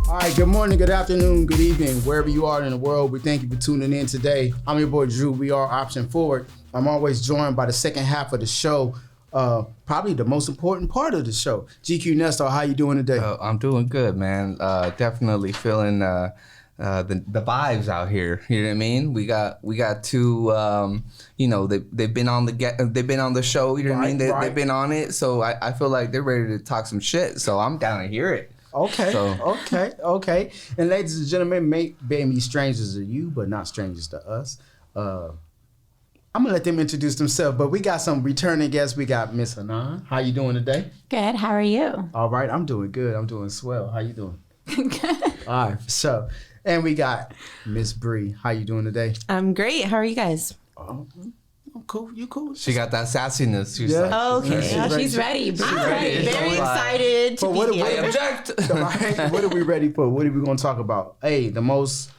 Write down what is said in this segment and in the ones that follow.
All right, good morning, good afternoon, good evening, wherever you are in the world. We thank you for tuning in today. I'm your boy Drew. We are Option Forward. I'm always joined by the second half of the show, probably the most important part of the show. GQ Nestor, how you doing today? I'm doing good, man. Definitely feeling the vibes out here. You know what I mean? We got two. They've been on the show. You know what I mean? They've been on it. So I feel like they're ready to talk some shit. So I'm down to hear it. Okay. And ladies and gentlemen, may be strangers to you, but not strangers to us. I'm gonna let them introduce themselves, but we got some returning guests. We got Miss Hanan. How you doing today? Good. How are you? All right, I'm doing good. I'm doing swell. How you doing? Good. All right, so, and we got Miss Bree. How you doing today? I'm great. How are you guys? I'm cool. You cool? She got that sassiness. She's Yeah. like, Okay. She's ready. Very excited to But be what- here. object. What are we ready for? What are we going to talk about? Hey, the most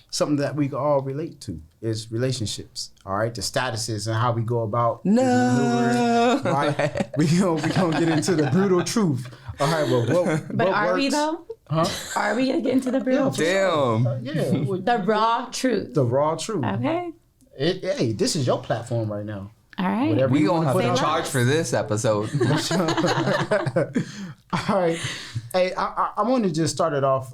something that we can all relate to is relationships. All right, the statuses and how we go about maneuvering, right? We gonna get into the brutal truth. All right, well, But are we though? Huh? Are we gonna get into the brutal? Damn. The raw truth. The raw truth. Okay. Hey, this is your platform right now. All right. Whatever We you gonna wanna have put to out. charge for this episode. All right. Hey, I want to just start it off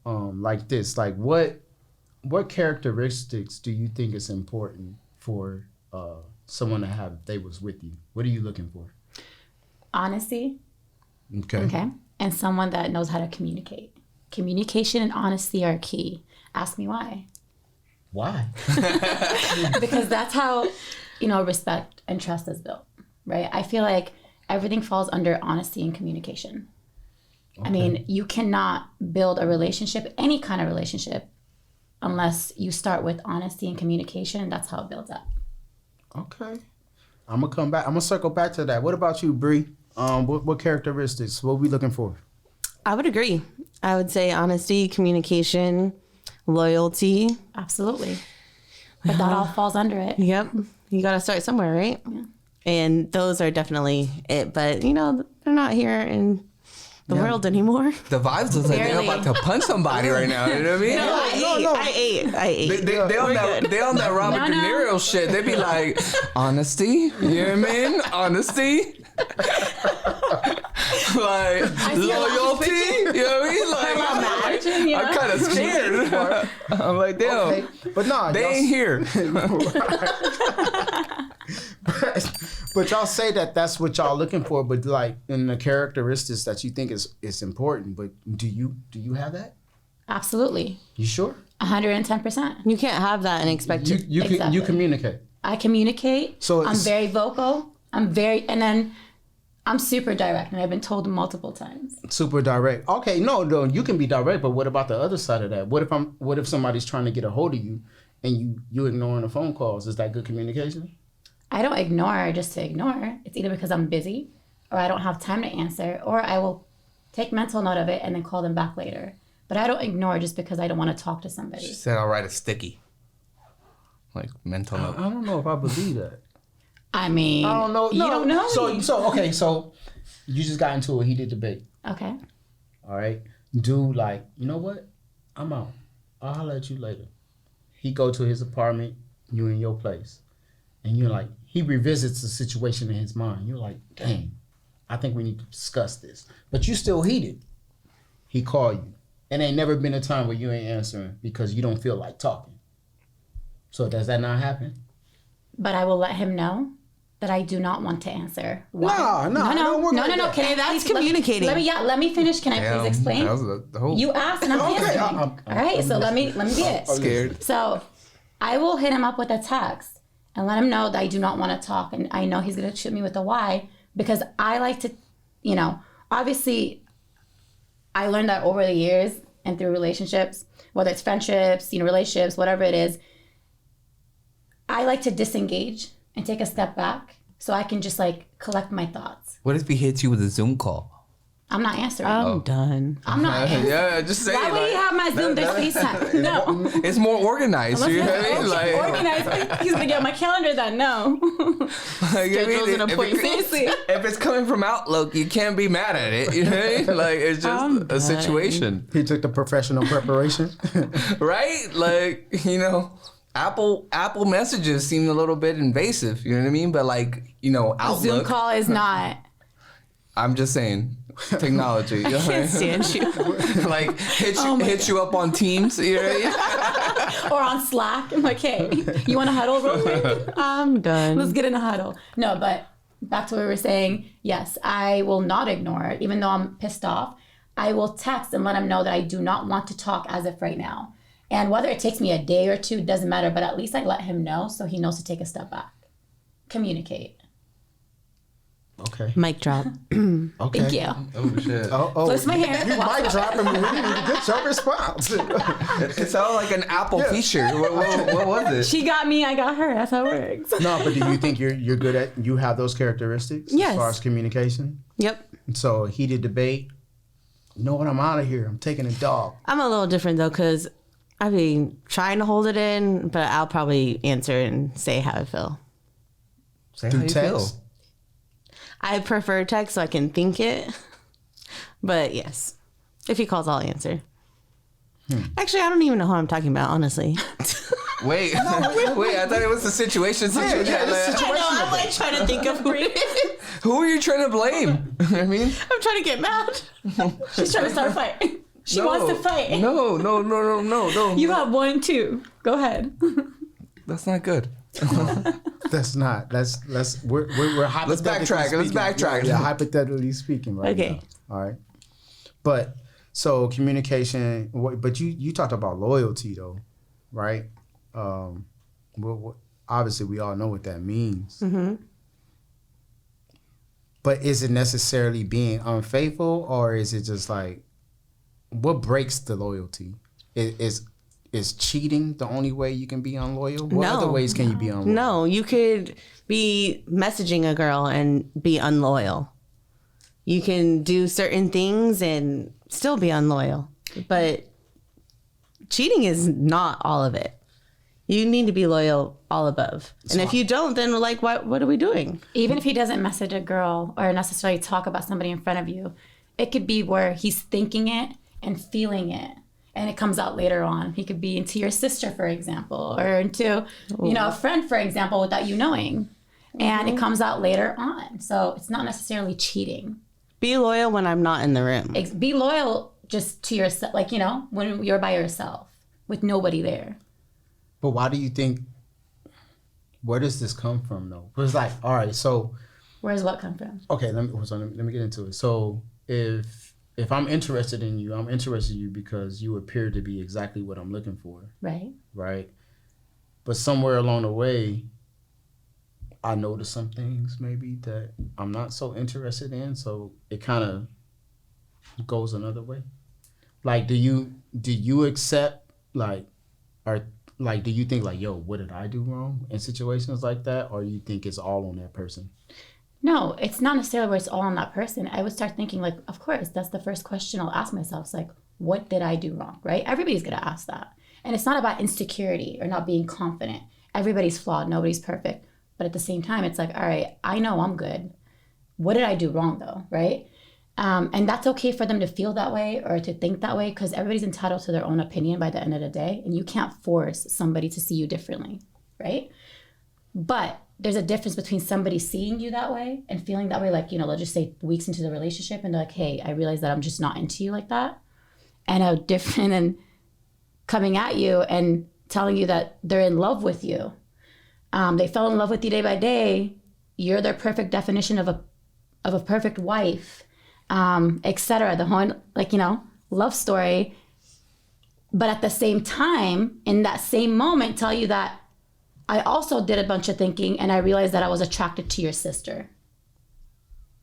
like this. Like, what characteristics do you think is important for someone to have if they was with you? What are you looking for? Honesty. Okay. Okay. And someone that knows how to communicate. Communication and honesty are key. Ask me why. Why? Because that's how, respect and trust is built, right? I feel like everything falls under honesty and communication. Okay. I mean, you cannot build a relationship, any kind of relationship, unless you start with honesty and communication, and that's how it builds up. Okay. I'm gonna come back. I'm gonna circle back to that. What about you, Bree? What characteristics? What are we looking for? I would agree. I would say honesty, communication, loyalty. Absolutely. But that all falls under it. Yep. You got to start somewhere, right? Yeah. And those are definitely it. But, they're not here in the world anymore. The vibes look like they're about to punch somebody right now. You know what I mean? I ate. They on that Robert De Niro shit. They be like, honesty. You know what I mean? Honesty. Like loyalty. You know what I mean? Like I'm kind of scared. I'm like, damn. Okay. But nah, they ain't here. But y'all say that's what y'all looking for, but like in the characteristics that you think is important, but do you have that? Absolutely. You sure? 110%. You can't have that and expect to. You communicate. I communicate. So I'm very vocal. And then I'm super direct, and I've been told multiple times. Super direct. Okay, no, you can be direct, but what about the other side of that? What if somebody's trying to get a hold of you and you ignoring the phone calls? Is that good communication? I don't ignore just to ignore. It's either because I'm busy or I don't have time to answer, or I will take mental note of it and then call them back later. But I don't ignore just because I don't want to talk to somebody. She said I'll write a sticky. Like mental note. I don't know if I believe that. I mean, I don't know. You don't know me. So you just got into a heated debate. Okay. All right. Dude, like, you know what? I'm out. I'll holler at you later. He go to his apartment, you in your place. And you're like, he revisits the situation in his mind. You're like, dang, I think we need to discuss this. But you still heated. He called you. And ain't never been a time where you ain't answering because you don't feel like talking. So does that not happen? But I will let him know that I do not want to answer. Why? No. Can I That's communicating. Let me finish. Can I please explain? That was the whole... You asked and I'm answering. All right, so let me get it. Scared. So I will hit him up with a text and let him know that I do not want to talk, and I know he's gonna shoot me with a why, because I like to, obviously I learned that over the years and through relationships, whether it's friendships, relationships, whatever it is, I like to disengage and take a step back so I can just collect my thoughts. What if he hits you with a Zoom call? I'm not answering. I'm done. I'm not answering. Yeah, just say Why it. would he have my Zoom? There's FaceTime. No. It's more organized. You know what I mean? Like, Organized. He's gonna get on my calendar then. No. like, Schedules an appointment. Seriously. If it's coming from Outlook, you can't be mad at it. You know what I mean? Like, it's just I'm a done. situation, He took the professional preparation. right? Like, you know, Apple messages seem a little bit invasive. You know what I mean? But like, you know, A Zoom Outlook. call is not. I'm just saying, technology. You know what I Can't stand you. mean? Like hit you up on Teams. You know what I mean? Or on Slack. I'm like, hey, you want to huddle real quick? I'm done. Let's get in a huddle. No, but back to what we were saying. Yes, I will not ignore it, even though I'm pissed off. I will text and let him know that I do not want to talk as of right now. And whether it takes me a day or two, doesn't matter. But at least I let him know so he knows to take a step back. Communicate. Okay. Mic drop. Okay. Thank you. Oh shit! Oh, Twist my hair. You might drop him. We didn't even get your response. It sounded like an Apple feature. What was it? She got me, I got her. That's how it works. No, but do you think you're good at? You have those characteristics Yes. as far as communication. Yep. So heated debate. You know what? I'm out of here. I'm taking a dog. I'm a little different though, because I mean, trying to hold it in, but I'll probably answer and say how I feel. Say Through how you text? feel. I prefer text so I can think it. But yes, if he calls, I'll answer. Actually, I don't even know who I'm talking about, honestly. Wait, I thought it was a situation. yeah, Like, it's I know, I'm like trying to think of who it is. who are you trying to blame? I mean, I'm trying to get mad. She's trying to start a fight. She wants to fight. No. You have 1, 2. Go ahead. That's not good. That's not. We're hypothetically backtrack. Let's speaking. backtrack. Yeah, hypothetically speaking, right Okay. now. All right. But so communication. But you talked about loyalty though, right? Obviously we all know what that means. Mm-hmm. But is it necessarily being unfaithful, or is it just like what breaks the loyalty? Is cheating the only way you can be unloyal? What No. other ways can you be unloyal? No, you could be messaging a girl and be unloyal. You can do certain things and still be unloyal. But cheating is not all of it. You need to be loyal all above. And if you don't, then like, what are we doing? Even if he doesn't message a girl or necessarily talk about somebody in front of you, it could be where he's thinking it and feeling it. And it comes out later on. He could be into your sister, for example, or into, a friend, for example, without you knowing. And it comes out later on. So it's not necessarily cheating. Be loyal when I'm not in the room. Be loyal just to yourself, when you're by yourself with nobody there. But why do you think? Where does this come from, though? It's like, all right, so Where does what come from? okay, let me get into it. So if I'm interested in you, I'm interested in you because you appear to be exactly what I'm looking for, Right. right? But somewhere along the way, I noticed some things maybe that I'm not so interested in, so it kind of goes another way. Like, do you accept do you think like, yo, what did I do wrong in situations like that, or you think it's all on that person? No, it's not necessarily where it's all on that person. I would start thinking like, of course, that's the first question I'll ask myself. It's like, what did I do wrong, right? Everybody's going to ask that. And it's not about insecurity or not being confident. Everybody's flawed. Nobody's perfect. But at the same time, it's like, all right, I know I'm good. What did I do wrong though, right? And that's okay for them to feel that way or to think that way because everybody's entitled to their own opinion by the end of the day. And you can't force somebody to see you differently, right? But there's a difference between somebody seeing you that way and feeling that way, like, let's just say weeks into the relationship and they're like, hey, I realize that I'm just not into you like that. And a different and coming at you and telling you that they're in love with you. They fell in love with you day by day. You're their perfect definition of a perfect wife, etc. The whole, love story. But at the same time, in that same moment, tell you that I also did a bunch of thinking and I realized that I was attracted to your sister.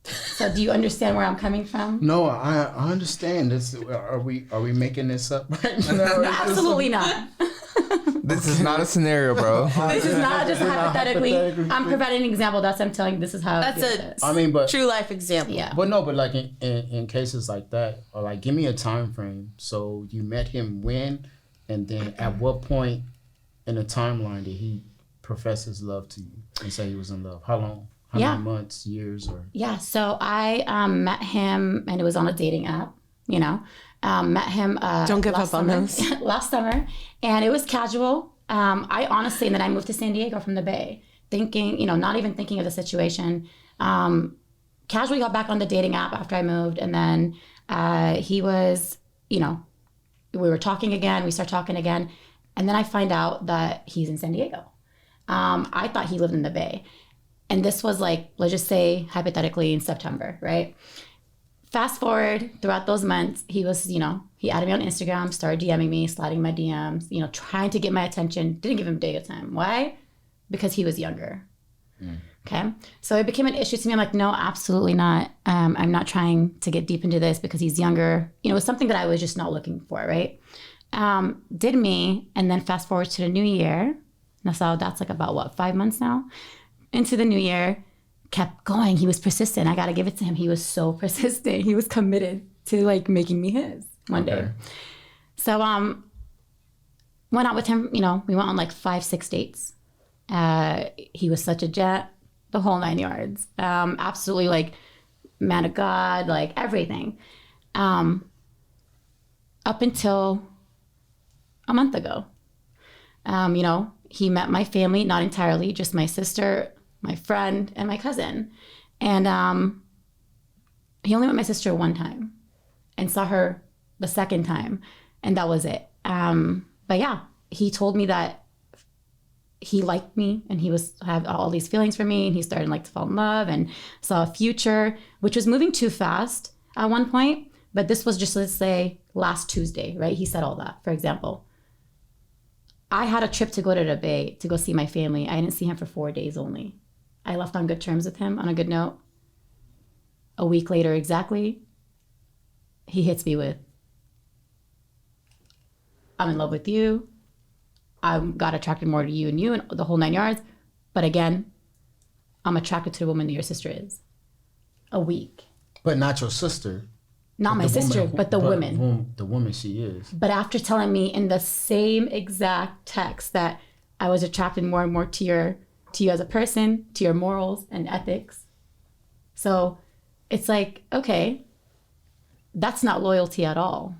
So do you understand where I'm coming from? No, I understand. Are we making this up right now? Absolutely not. This is not a scenario, bro. This is not just hypothetically. hypothetically. I'm providing an example. That's I'm telling you. This is how. That's it a- is. I mean, but True life example. Yeah. But no, but like in cases like that, or like give me a time frame. So you met him when, and then at what point in the timeline did he profess his love to you and say he was in love? How long? How Yeah. many months, years, or? Yeah, so I met him, and it was on a dating app. You know, met him. Don't give last up on summer- those. last summer, and it was casual. I honestly, and then I moved to San Diego from the Bay, thinking, you know, not even thinking of the situation. Casually got back on the dating app after I moved, and then he was, you know, we were talking again. We start talking again, and then I find out that he's in San Diego. I thought he lived in the Bay. And this was like, let's just say hypothetically in September, right? Fast forward throughout those months, he was, you know, he added me on Instagram, started DMing me, sliding my DMs, you know, trying to get my attention. Didn't give him a day of time. Why? Because he was younger. Okay. So it became an issue to me. I'm like, no, absolutely not. I'm not trying to get deep into this because he's younger. You know, it was something that I was just not looking for, right? Did me, and then fast forward to the new year. Now, so that's like about what, 5 months now? Into the new year, kept going. He was persistent. I got to give it to him. He was so persistent. He was committed to like making me his one day. So went out with him, you know, we went on like 5-6 dates. He was such a jet, the whole 9 yards. Absolutely like man of God, like everything. Up until a month ago. You know, he met my family, not entirely, just my sister, my friend, and my cousin. And he only met my sister one time and saw her the second time. And that was it. But yeah, he told me that he liked me and he had all these feelings for me, and he started like to fall in love and saw a future, which was moving too fast at one point. But this was just, let's say, last Tuesday, right? He said all that, for example. I had a trip to go to the Bay to go see my family. I didn't see him for 4 days only. I left on good terms with him, on a good note. A week later exactly, he hits me with, I'm in love with you. I got attracted more to you and the whole 9 yards. But again, I'm attracted to the woman that your sister is. A week. But not your sister. Not my The sister, woman- but the woman. The woman she is. But after telling me in the same exact text that I was attracted more and more to you as a person, to your morals and ethics. So it's like, okay, that's not loyalty at all.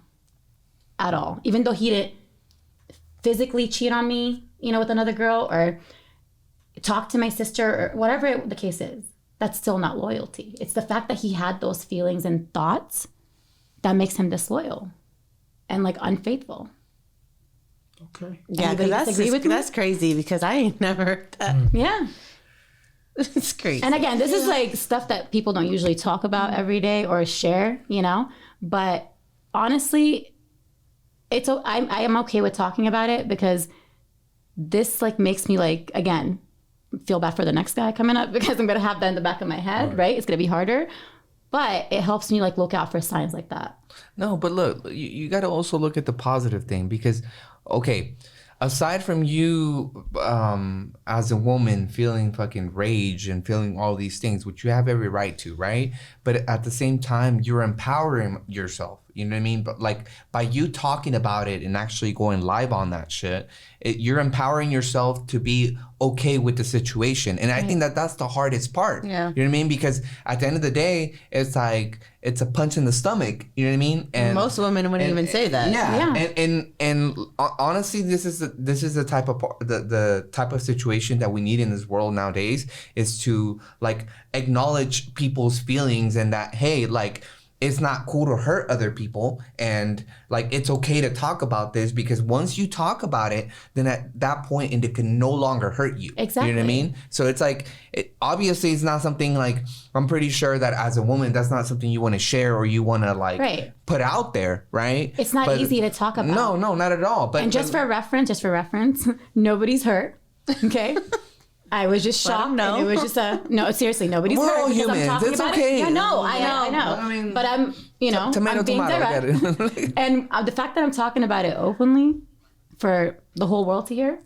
At all. Even though he didn't physically cheat on me, you know, with another girl or talk to my sister or whatever the case is, that's still not loyalty. It's the fact that he had those feelings and thoughts that makes him disloyal and like unfaithful. Okay. Yeah, Anybody because disagree with me? that's crazy because I ain't never heard that. Yeah. It's crazy. And again, this is like stuff that people don't usually talk about every day or share, you know? But honestly, I am okay with talking about it because this like makes me like, again, feel bad for the next guy coming up because I'm going to have that in the back of my head, right? It's going to be harder. But it helps me like look out for signs like that. No, but look, you got to also look at the positive thing because, okay, aside from you as a woman feeling fucking rage and feeling all these things, which you have every right to, right? But at the same time, you're empowering yourself. You know what I mean? But like by you talking about it and actually going live on that shit, you're empowering yourself to be okay with the situation. And I think that that's the hardest part. Yeah. You know what I mean? Because at the end of the day, it's like, it's a punch in the stomach. You know what I mean? And most women wouldn't even say that. Yeah. Yeah. And honestly, this is the type of the type of situation that we need in this world nowadays is to like acknowledge people's feelings and that, hey, like, it's not cool to hurt other people and like it's okay to talk about this because once you talk about it, then at that point it can no longer hurt you. Exactly. You know what I mean? So it's like, obviously it's not something like, I'm pretty sure that as a woman, that's not something you want to share or you want to like put out there, right? It's not easy to talk about. No, not at all. But And just for reference, nobody's hurt. Okay. I was just Let 'em shocked. know. And it was just no, seriously, nobody's We're hurt. all because I'm humans. talking It's about okay. It. Yeah, no, I know. I mean, but I'm, I'm being tomato, direct. get it. And the fact that I'm talking about it openly for the whole world to hear.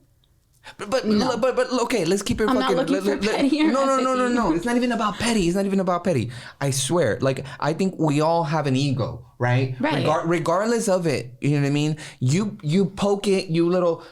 But okay, let's keep it I'm fucking. not looking for petty or No. It's not even about petty. It's not even about petty. I swear. Like, I think we all have an ego, right? Right. Regardless of it, you know what I mean. You poke it, you little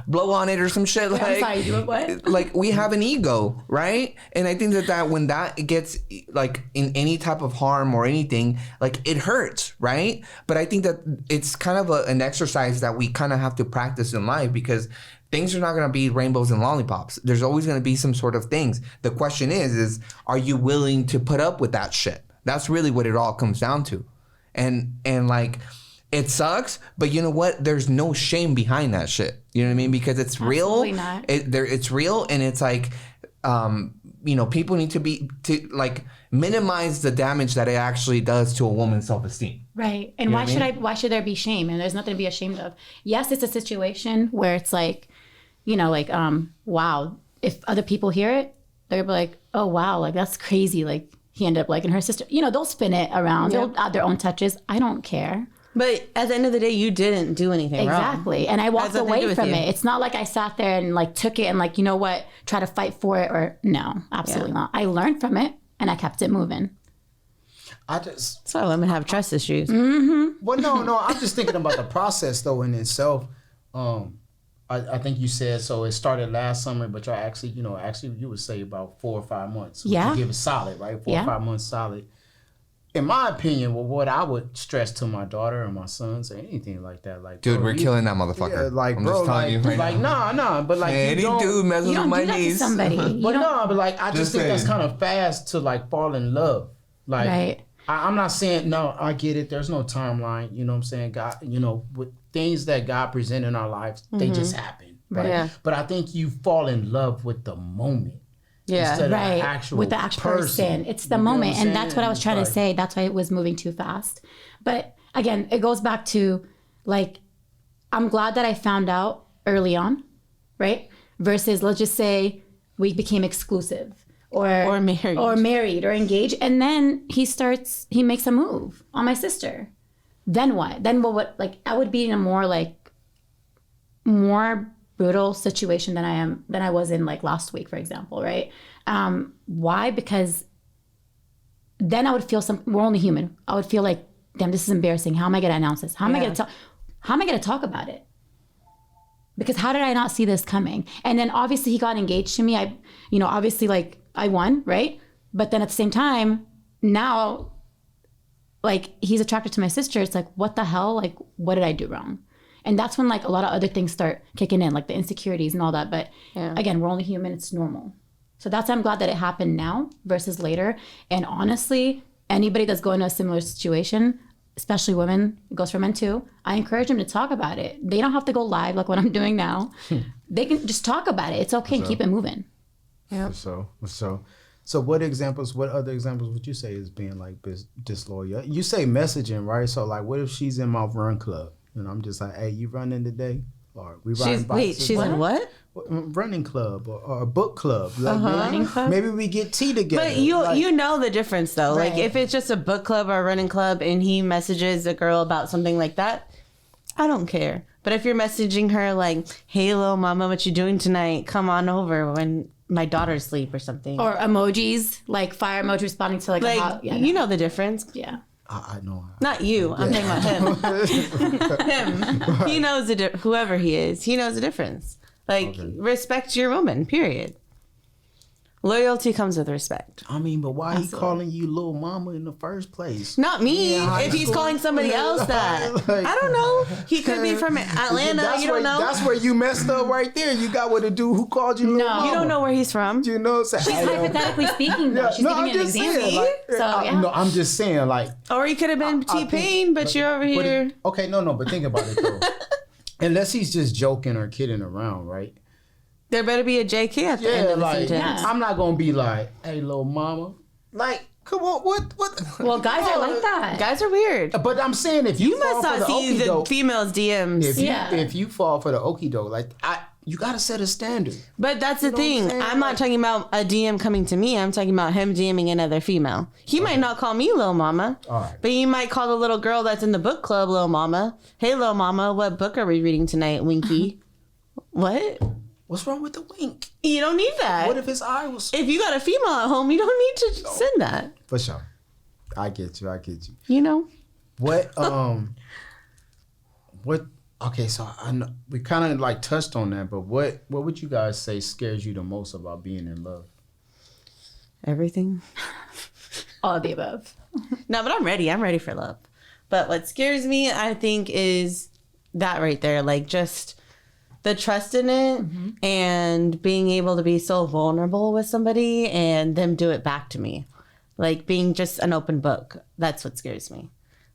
blow on it or some shit. Like, I'm sorry, you what? Like, we have an ego, right? And I think that when that gets like in any type of harm or anything, like, it hurts, right? But I think that it's kind of an exercise that we kind of have to practice in life, because things are not going to be rainbows and lollipops. There's always going to be some sort of things. The question is are you willing to put up with that shit? That's really what it all comes down to. And like, it sucks, but you know what? There's no shame behind that shit. You know what I mean? Because it's Absolutely real. not. It's real, and it's like, you know, people need to like minimize the damage that it actually does to a woman's self-esteem. Right. And why should there be shame? And there's nothing to be ashamed of. Yes, it's a situation where it's like, you know, like, wow, if other people hear it, they'll be like, oh, wow, like, that's crazy. Like, he ended up liking her sister. You know, they'll spin it around. They'll add their own touches. I don't care. But at the end of the day, you didn't do anything wrong. Exactly. And I walked away from you. it. It's not like I sat there and like took it and like, you know what, try to fight for it or no, absolutely not. I learned from it and I kept it moving. That's why women have trust issues. Mm-hmm. Well, no. I'm just thinking about the process though in itself. I think you said so. It started last summer, but y'all actually you would say about 4 or 5 months. Yeah. To give it solid, right? 4 Yeah. or 5 months solid. In my opinion, well, what I would stress to my daughter or my sons or anything like that, like, Dude, bro, we're killing that motherfucker. Yeah, like, I'm bro, just telling like, you right like, now. nah, but like, Any dude messes You with don't my do that to niece. somebody. You but don't- no, but like, I just think that's saying. kind of fast to like fall in love. Like, Right. I'm not saying no. I get it. There's no timeline. You know what I'm saying? God, you know, with things that God present in our lives, they just happen. Right. Yeah. But I think you fall in love with the moment. Yeah. Instead of the Right. actual With the actual person. It's the You know what moment. I'm And that's what I was saying? trying to Like, say. That's why it was moving too fast. But again, it goes back to like, I'm glad that I found out early on, right? Versus let's just say we became exclusive or married or engaged. And then he makes a move on my sister. Then what? Then what? Like, I would be in a more brutal situation than I was in like last week, for example, right? Why? Because then I would feel we're only human. I would feel like, damn, this is embarrassing. How am I going to announce this? How am I going to talk about it? Because how did I not see this coming? And then obviously he got engaged to me. Obviously like I won, right? But then at the same time, now, like, he's attracted to my sister. It's like, what the hell? Like, what did I do wrong? And that's when like a lot of other things start kicking in, like the insecurities and all that. But again, we're only human. It's normal. So I'm glad that it happened now versus later. And honestly, anybody that's going to a similar situation, especially women, it goes for men too, I encourage them to talk about it. They don't have to go live like what I'm doing now. They can just talk about it. It's okay and keep it moving. Yeah. So what other examples would you say is being like disloyal? You say messaging, right? So like, what if she's in my run club and I'm just like, hey, you running today? Or we riding bikes? She's in what? Running club or a book club. Like Running club? maybe we get tea together. But you know the difference though. Right. Like if it's just a book club or a running club and he messages a girl about something like that, I don't care. But if you're messaging her like, hey, little mama, what you doing tonight? Come on over when my daughter's asleep or something. Or emojis, like fire emoji responding to like you know the difference. Yeah. I know. Not you. I'm talking about him. Him. He knows whoever he is. He knows the difference. Like, respect your woman, period. Loyalty comes with respect. I mean, but why he calling you little mama in the first place? Not me. Yeah, if he's school. calling somebody else that. Like- I don't know. He could be from Atlanta. You don't know. That's where you messed up right there. You got with a dude who called you little mama. You don't know where he's from. You know what I'm saying? She's hypothetically speaking, though. She's giving you an example. No, I'm just saying, like. Or he could have been T-Pain, but you're over here. Okay, no, but think about it, though. Unless he's just joking or kidding around, right? There better be a JK at the end of the sentence. I'm not going to be like, hey, little mama. Like, come on, what? Well, guys are like that. Guys are weird. But I'm saying if you fall must for the not see okie the doke, females' DMs. if you fall for the okie doke, like you gotta set a standard. But that's the know what I'm thing. saying? I'm not talking about a DM coming to me. I'm talking about him DMing another female. He might not call me Lil Mama. All right. But you might call the little girl that's in the book club Lil Mama. Hey, Lil Mama, what book are we reading tonight, Winky? What? What's wrong with the wink? You don't need that. What if his eye was? If you got a female at home, you don't need to send that. For sure. I get you. You know? What what okay, so I know we kind of like touched on that, but what would you guys say scares you the most about being in love? Everything. All of the above. No, but I'm ready. I'm ready for love. But what scares me, I think, is that right there. Like, just the trust in it and being able to be so vulnerable with somebody and them do it back to me. Like, being just an open book. That's what scares me.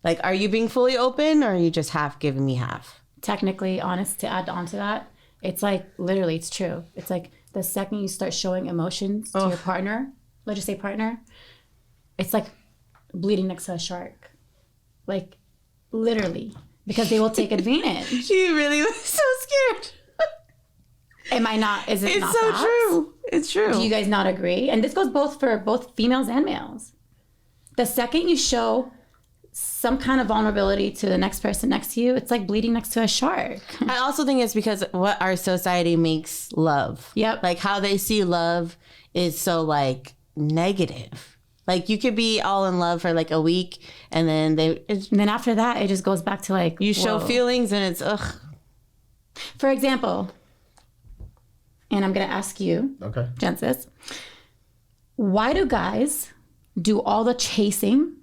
Like, are you being fully open or are you just half giving me half? Technically, honest, to add on to that, it's like, literally, it's true. It's like the second you start showing emotions to your partner, let's just say partner, it's like bleeding next to a shark. Like, literally. Because they will take advantage. She really was so scared. Am I not? Is it It's not so facts? true. It's true. Do you guys not agree? And this goes both for both females and males. The second you show some kind of vulnerability to the next person next to you, it's like bleeding next to a shark. I also think it's because what our society makes love. Yep. Like how they see love is so like negative. Like you could be all in love for like a week and then And then after that, it just goes back to like, you show whoa. feelings and it's ugh. For example, and I'm going to ask you, Okay. Gensis, why do guys do all the chasing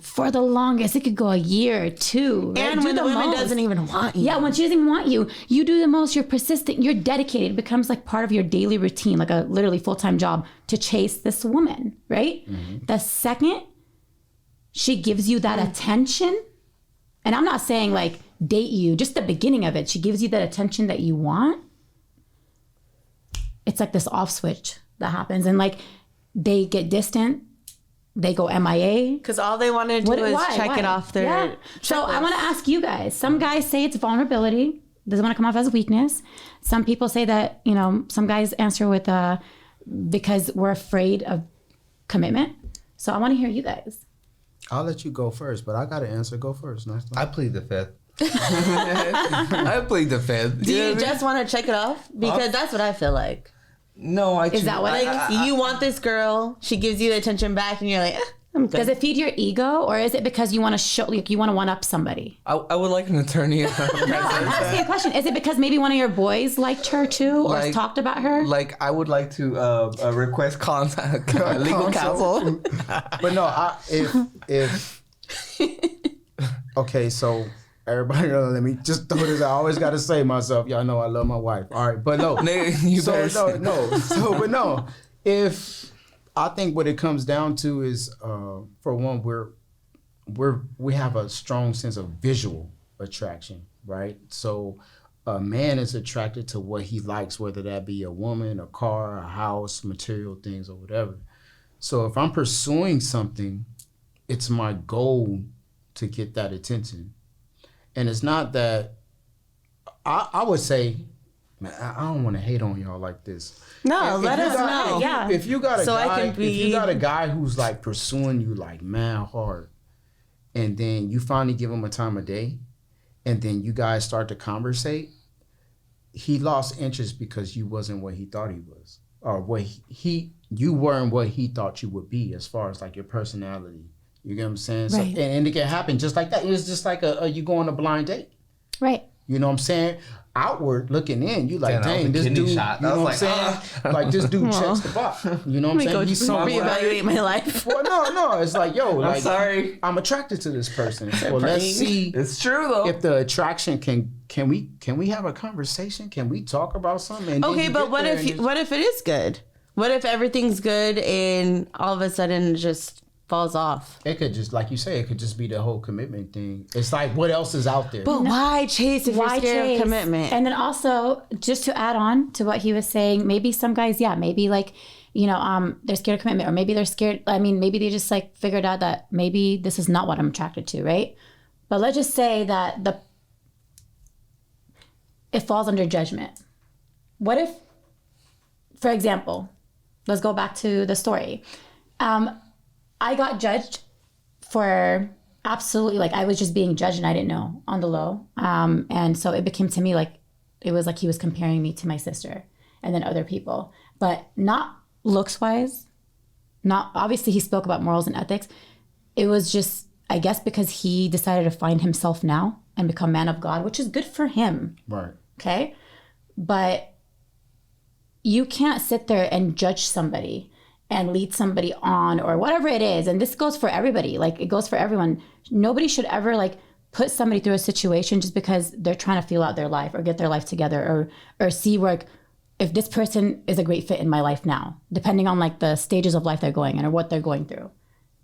for the longest? It could go a year or two. Right? And Do when the woman most. doesn't even want you. Yeah, when she doesn't even want you, you do the most, you're persistent, you're dedicated. It becomes like part of your daily routine, like a literally full-time job to chase this woman, right? The second she gives you that attention, and I'm not saying like date you, just the beginning of it, she gives you that attention that you want, it's like this off switch that happens. And like they get distant, they go MIA. Because all they want to do is check it off their Yeah. So I want to ask you guys. Some guys say it's vulnerability. Doesn't want to come off as weakness. Some people say that, you know, some guys answer with because we're afraid of commitment. So I want to hear you guys. I'll let you go first, but I got to answer. Go first. Nice. I plead the fifth. I plead the fifth. Do know you what I mean? just want to check it off? Because that's what I feel like. No, I. Is that what it is? You want this girl, she gives you the attention back, and you're like, I'm good. Does it feed your ego, or is it because you want to show, like you want to one up somebody? I would like an attorney. I'm asking a question. Is it because maybe one of your boys liked her too, or Like- talked about her? Like I would like to request contact legal counsel. But no, if okay, so everybody let me just throw this out. I always got to say myself, y'all know I love my wife. All right, but no. Nigga, you So better- but no. If I think what it comes down to is, for one, we have a strong sense of visual attraction, right? So a man is attracted to what he likes, whether that be a woman, a car, a house, material things, or whatever. So if I'm pursuing something, it's my goal to get that attention. And it's not that I would say, man, I don't want to hate on y'all like this. No, let us know. Yeah. If you got a So I guy, can if you be- got a guy who's like pursuing you like man hard, and then you finally give him a time of day, and then you guys start to conversate, he lost interest because you wasn't what he thought he was, or what you weren't what he thought you would be as far as like your personality. You get what I'm saying? Right. So, and it can happen just like that. It's just like you go on a blind date. Right. You know what I'm saying? Outward looking in, you like, Damn, that was dang, a this kidney dude. shot. You I know was what I'm like, saying? Like this dude checks the box. You know what I'm saying? Go He's somewhere. reevaluate my life. Well, no. It's like, yo, like, sorry. I'm attracted to this person. Well, let's see It's true though. if the attraction can we have a conversation? Can we talk about something? And then Okay, you but get what there if and it's- what if it is good? What if everything's good and all of a sudden it just falls off? it could just, like you say, it could just be the whole commitment thing. It's like, what else is out there? But why chase if you're scared of commitment? And then also, just to add on to what he was saying, maybe some guys, maybe like, you know, they're scared of commitment, or maybe they're scared. I mean, maybe they just like figured out that maybe this is not what I'm attracted to, right? But let's just say that it falls under judgment. what if, for example, let's go back to the story. I got judged for absolutely, like, I was just being judged and I didn't know, on the low. And so it became to me like, it was like he was comparing me to my sister and then other people, but not looks wise. Not, obviously he spoke about morals and ethics. It was just, I guess, because he decided to find himself now and become man of God, which is good for him. Right. Okay. But you can't sit there and judge somebody and lead somebody on or whatever it is. And this goes for everybody. Like, it goes for everyone. Nobody should ever like put somebody through a situation just because they're trying to feel out their life or get their life together or see where, if this person is a great fit in my life now, depending on like the stages of life they're going in or what they're going through.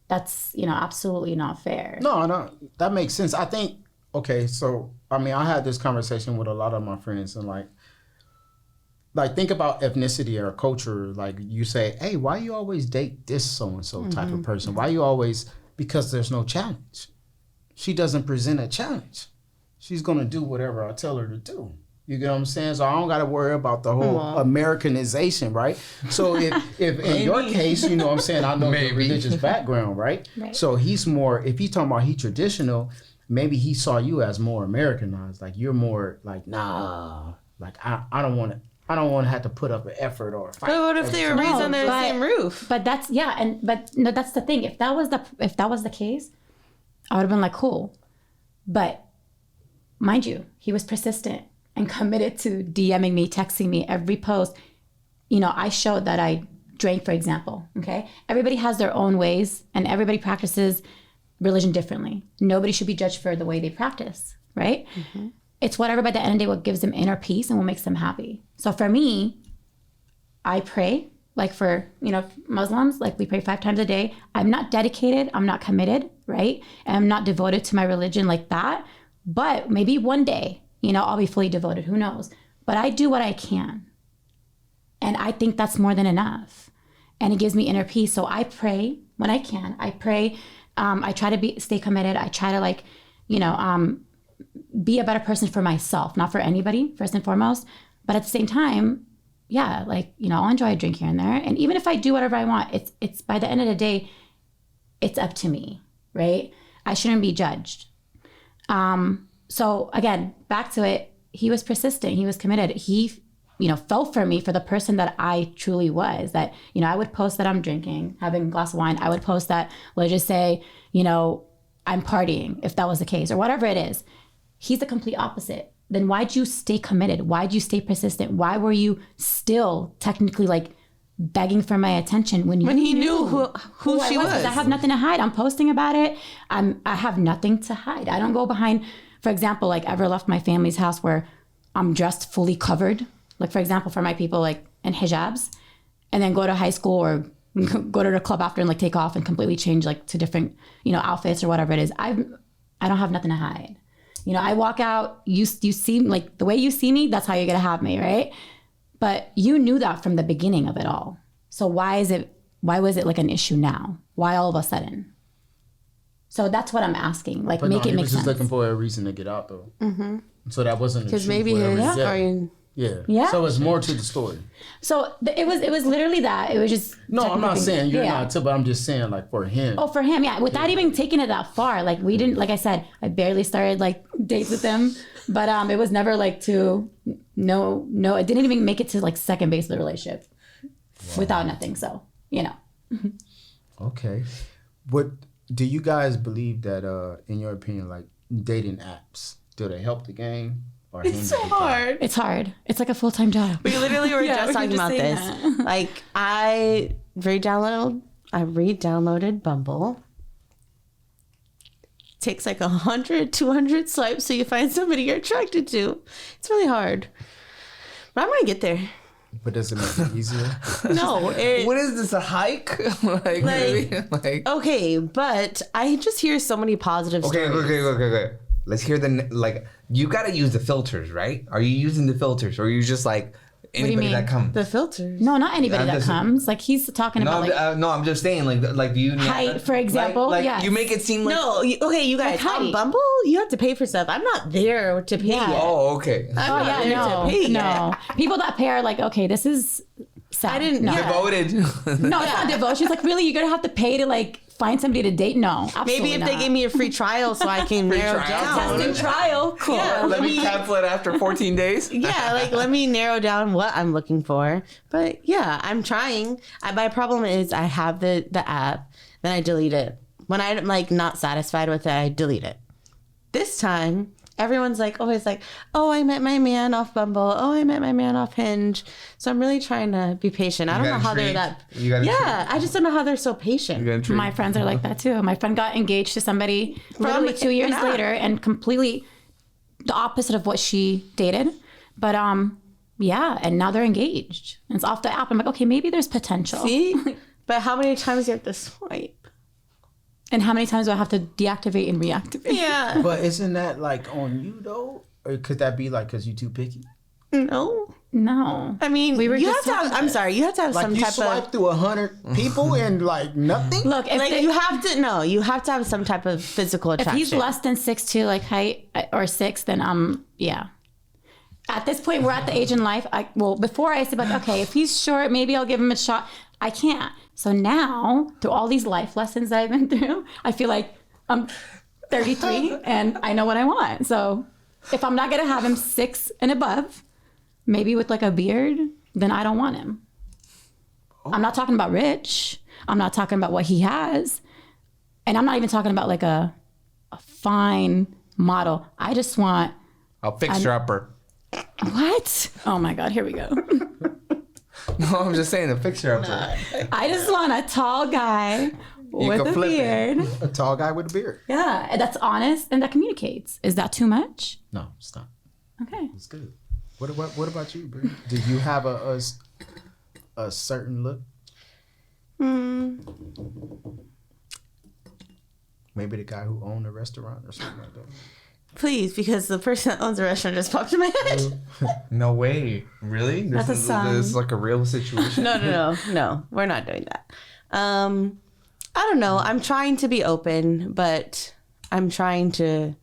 That's, absolutely not fair. No, that makes sense. I think, okay, so, I mean, I had this conversation with a lot of my friends and like think about ethnicity or culture. Like, you say, hey, why you always date this so-and-so type of person? Why you always, because there's no challenge. She doesn't present a challenge. She's going to do whatever I tell her to do. You get what I'm saying? So I don't got to worry about the whole Americanization, right? So if in your case, you know what I'm saying, I know your religious background, right? So he's more, if he's talking about he traditional, maybe he saw you as more Americanized. Like, you're more like, nah, like I don't want to have to put up an effort or a fight. But what if they were raised under the same roof? But that's, but no, that's the thing. If that was the case, I would have been like, cool. But mind you, he was persistent and committed to DMing me, texting me every post. I showed that I drank, for example, okay? Everybody has their own ways and everybody practices religion differently. Nobody should be judged for the way they practice, right? Mm-hmm. It's whatever by the end of the day what gives them inner peace and what makes them happy. So for me, I pray, like for, Muslims, like we pray 5 times a day. I'm not dedicated, I'm not committed, right? And I'm not devoted to my religion like that. But maybe one day, I'll be fully devoted, who knows? But I do what I can. And I think that's more than enough. And it gives me inner peace. So I pray when I can. I pray, I try to stay committed. I try to be a better person for myself, not for anybody, first and foremost. But at the same time, yeah, I'll enjoy a drink here and there. And even if I do whatever I want, it's by the end of the day, it's up to me, right? I shouldn't be judged. So again, back to it, he was persistent, he was committed. He, fell for me for the person that I truly was. That, I would post that I'm drinking, having a glass of wine. I would post that, let's just say, I'm partying, if that was the case, or whatever it is. He's the complete opposite. Then why'd you stay committed? Why'd you stay persistent? Why were you still technically begging for my attention when he knew who she was? I have nothing to hide. I'm posting about it. I have nothing to hide. I don't go behind, for example, ever left my family's house where I'm dressed fully covered. Like, for example, for my people, in hijabs, and then go to high school or go to the club after and take off and completely change to different, outfits or whatever it is. I don't have nothing to hide. I walk out, you see, the way you see me, that's how you're going to have me, right? But you knew that from the beginning of it all. So why was it an issue now? Why all of a sudden? So that's what I'm asking. Make it make sense. He was just looking for a reason to get out, though. Mm-hmm. So that wasn't because maybe yeah. So it's more to the story. So it was literally that. It was just I'm not saying you're not too, but I'm just saying for him. Oh, for him, yeah. Without even taking it that far, we didn't. Like I said, I barely started dates with him, but it was never to no. It didn't even make it to second base of the relationship without nothing. So Okay, what do you guys believe that in your opinion, dating apps, do they help the game? It's so hard. It's hard. It's like a full-time job. We literally were just talking about this. I re-downloaded Bumble. Takes 100, 200 swipes so you find somebody you're attracted to. It's really hard. But I'm gonna get there. But does it make it easier? No. What is this, a hike? Okay, but I just hear so many positive stories. Okay. Let's hear you gotta use the filters, right? Are you using the filters or are you just anybody mean? that comes. The filters. No, not anybody I'm that just- comes. Like he's talking No, about like no, I'm just saying, like, do you height, for example. Like, yes. you make it seem like. No, okay, you guys. Like On height. Bumble, you have to pay for stuff. I'm not there to pay Yeah. yet. Oh, okay. I'm Oh not yeah, there to pay no. yet. People that pay are like, okay, this is sad. I didn't- No, yeah. Devoted. no, it's not devotion. It's like, really, you're gonna have to pay to like find somebody to date? No, absolutely Maybe if not. they gave me a free trial so I can narrow trial? down. testing trial, cool. Yeah, Let me cancel it after 14 days. Yeah, like let me narrow down what I'm looking for. But yeah, I'm trying. My problem is I have the app, then I delete it. When I'm like not satisfied with it, I delete it. This time, everyone's like always like, oh, I met my man off Bumble. Oh, I met my man off Hinge. So I'm really trying to be patient. I don't know got how they're intrigued? that. You got Yeah, I just don't know how they're so patient. My friends are like that too. My friend got engaged to somebody literally 2 years an app. later, and completely the opposite of what she dated. But yeah, and now they're engaged. And it's off the app. I'm like, okay, maybe there's potential. See? But how many times do you have to swipe? And how many times do I have to deactivate and reactivate? Yeah. But isn't that like on you though? Or could that be like because you too picky? No. No. I mean, We were you just have to have, talking I'm about sorry, you have to have Like some you type swipe of through 100 people and like nothing. Look, if, like they- you have to you have to have some type of physical if attraction. he's less than 6'2", like height or 6, then yeah. At this point, we're at the age in life. Before I used to be like, okay, if he's short, maybe I'll give him a shot. I can't. So now, through all these life lessons that I've been through, I feel like I'm 33 and I know what I want. So if I'm not gonna have him 6 and above, maybe with like a beard, then I don't want him. I'm not talking about rich. I'm not talking about what he has. And I'm not even talking about like a fine model. I just want I'll fix your upper. what? Oh my God, here we go. No, I'm just saying a fixer upper. I just want a tall guy with can a flip it. beard. A tall guy with a beard. Yeah, and that's honest and that communicates. Is that too much? No, it's not. Okay. It's good. What about you, Brie? Do you have a certain look? Maybe the guy who owned a restaurant or something like that. Please, because the person that owns the restaurant just popped in my head. No way. Really? That's a song. This is like a real situation. No, we're not doing that. I don't know. I'm trying to be open, but I'm trying to.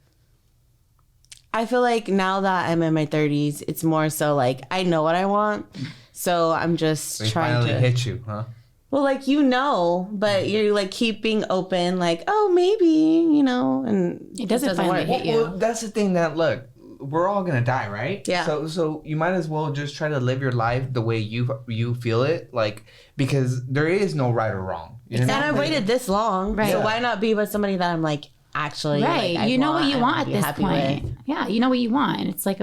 I feel like now that I'm in my 30s, it's more so like I know what I want, so I'm just They trying finally to. hit you, huh? Well, like but you're like keep being open, like oh maybe and It doesn't finally hit you. Well, that's the thing that look, we're all gonna die, right? Yeah. So you might as well just try to live your life the way you feel it, like because there is no right or wrong. You know And what I I mean? waited this long, Right. so Yeah. why not be with somebody that I'm like actually Right. like, I you know what you and want I'd at be this happy point. with. Yeah, you know what you want. And it's like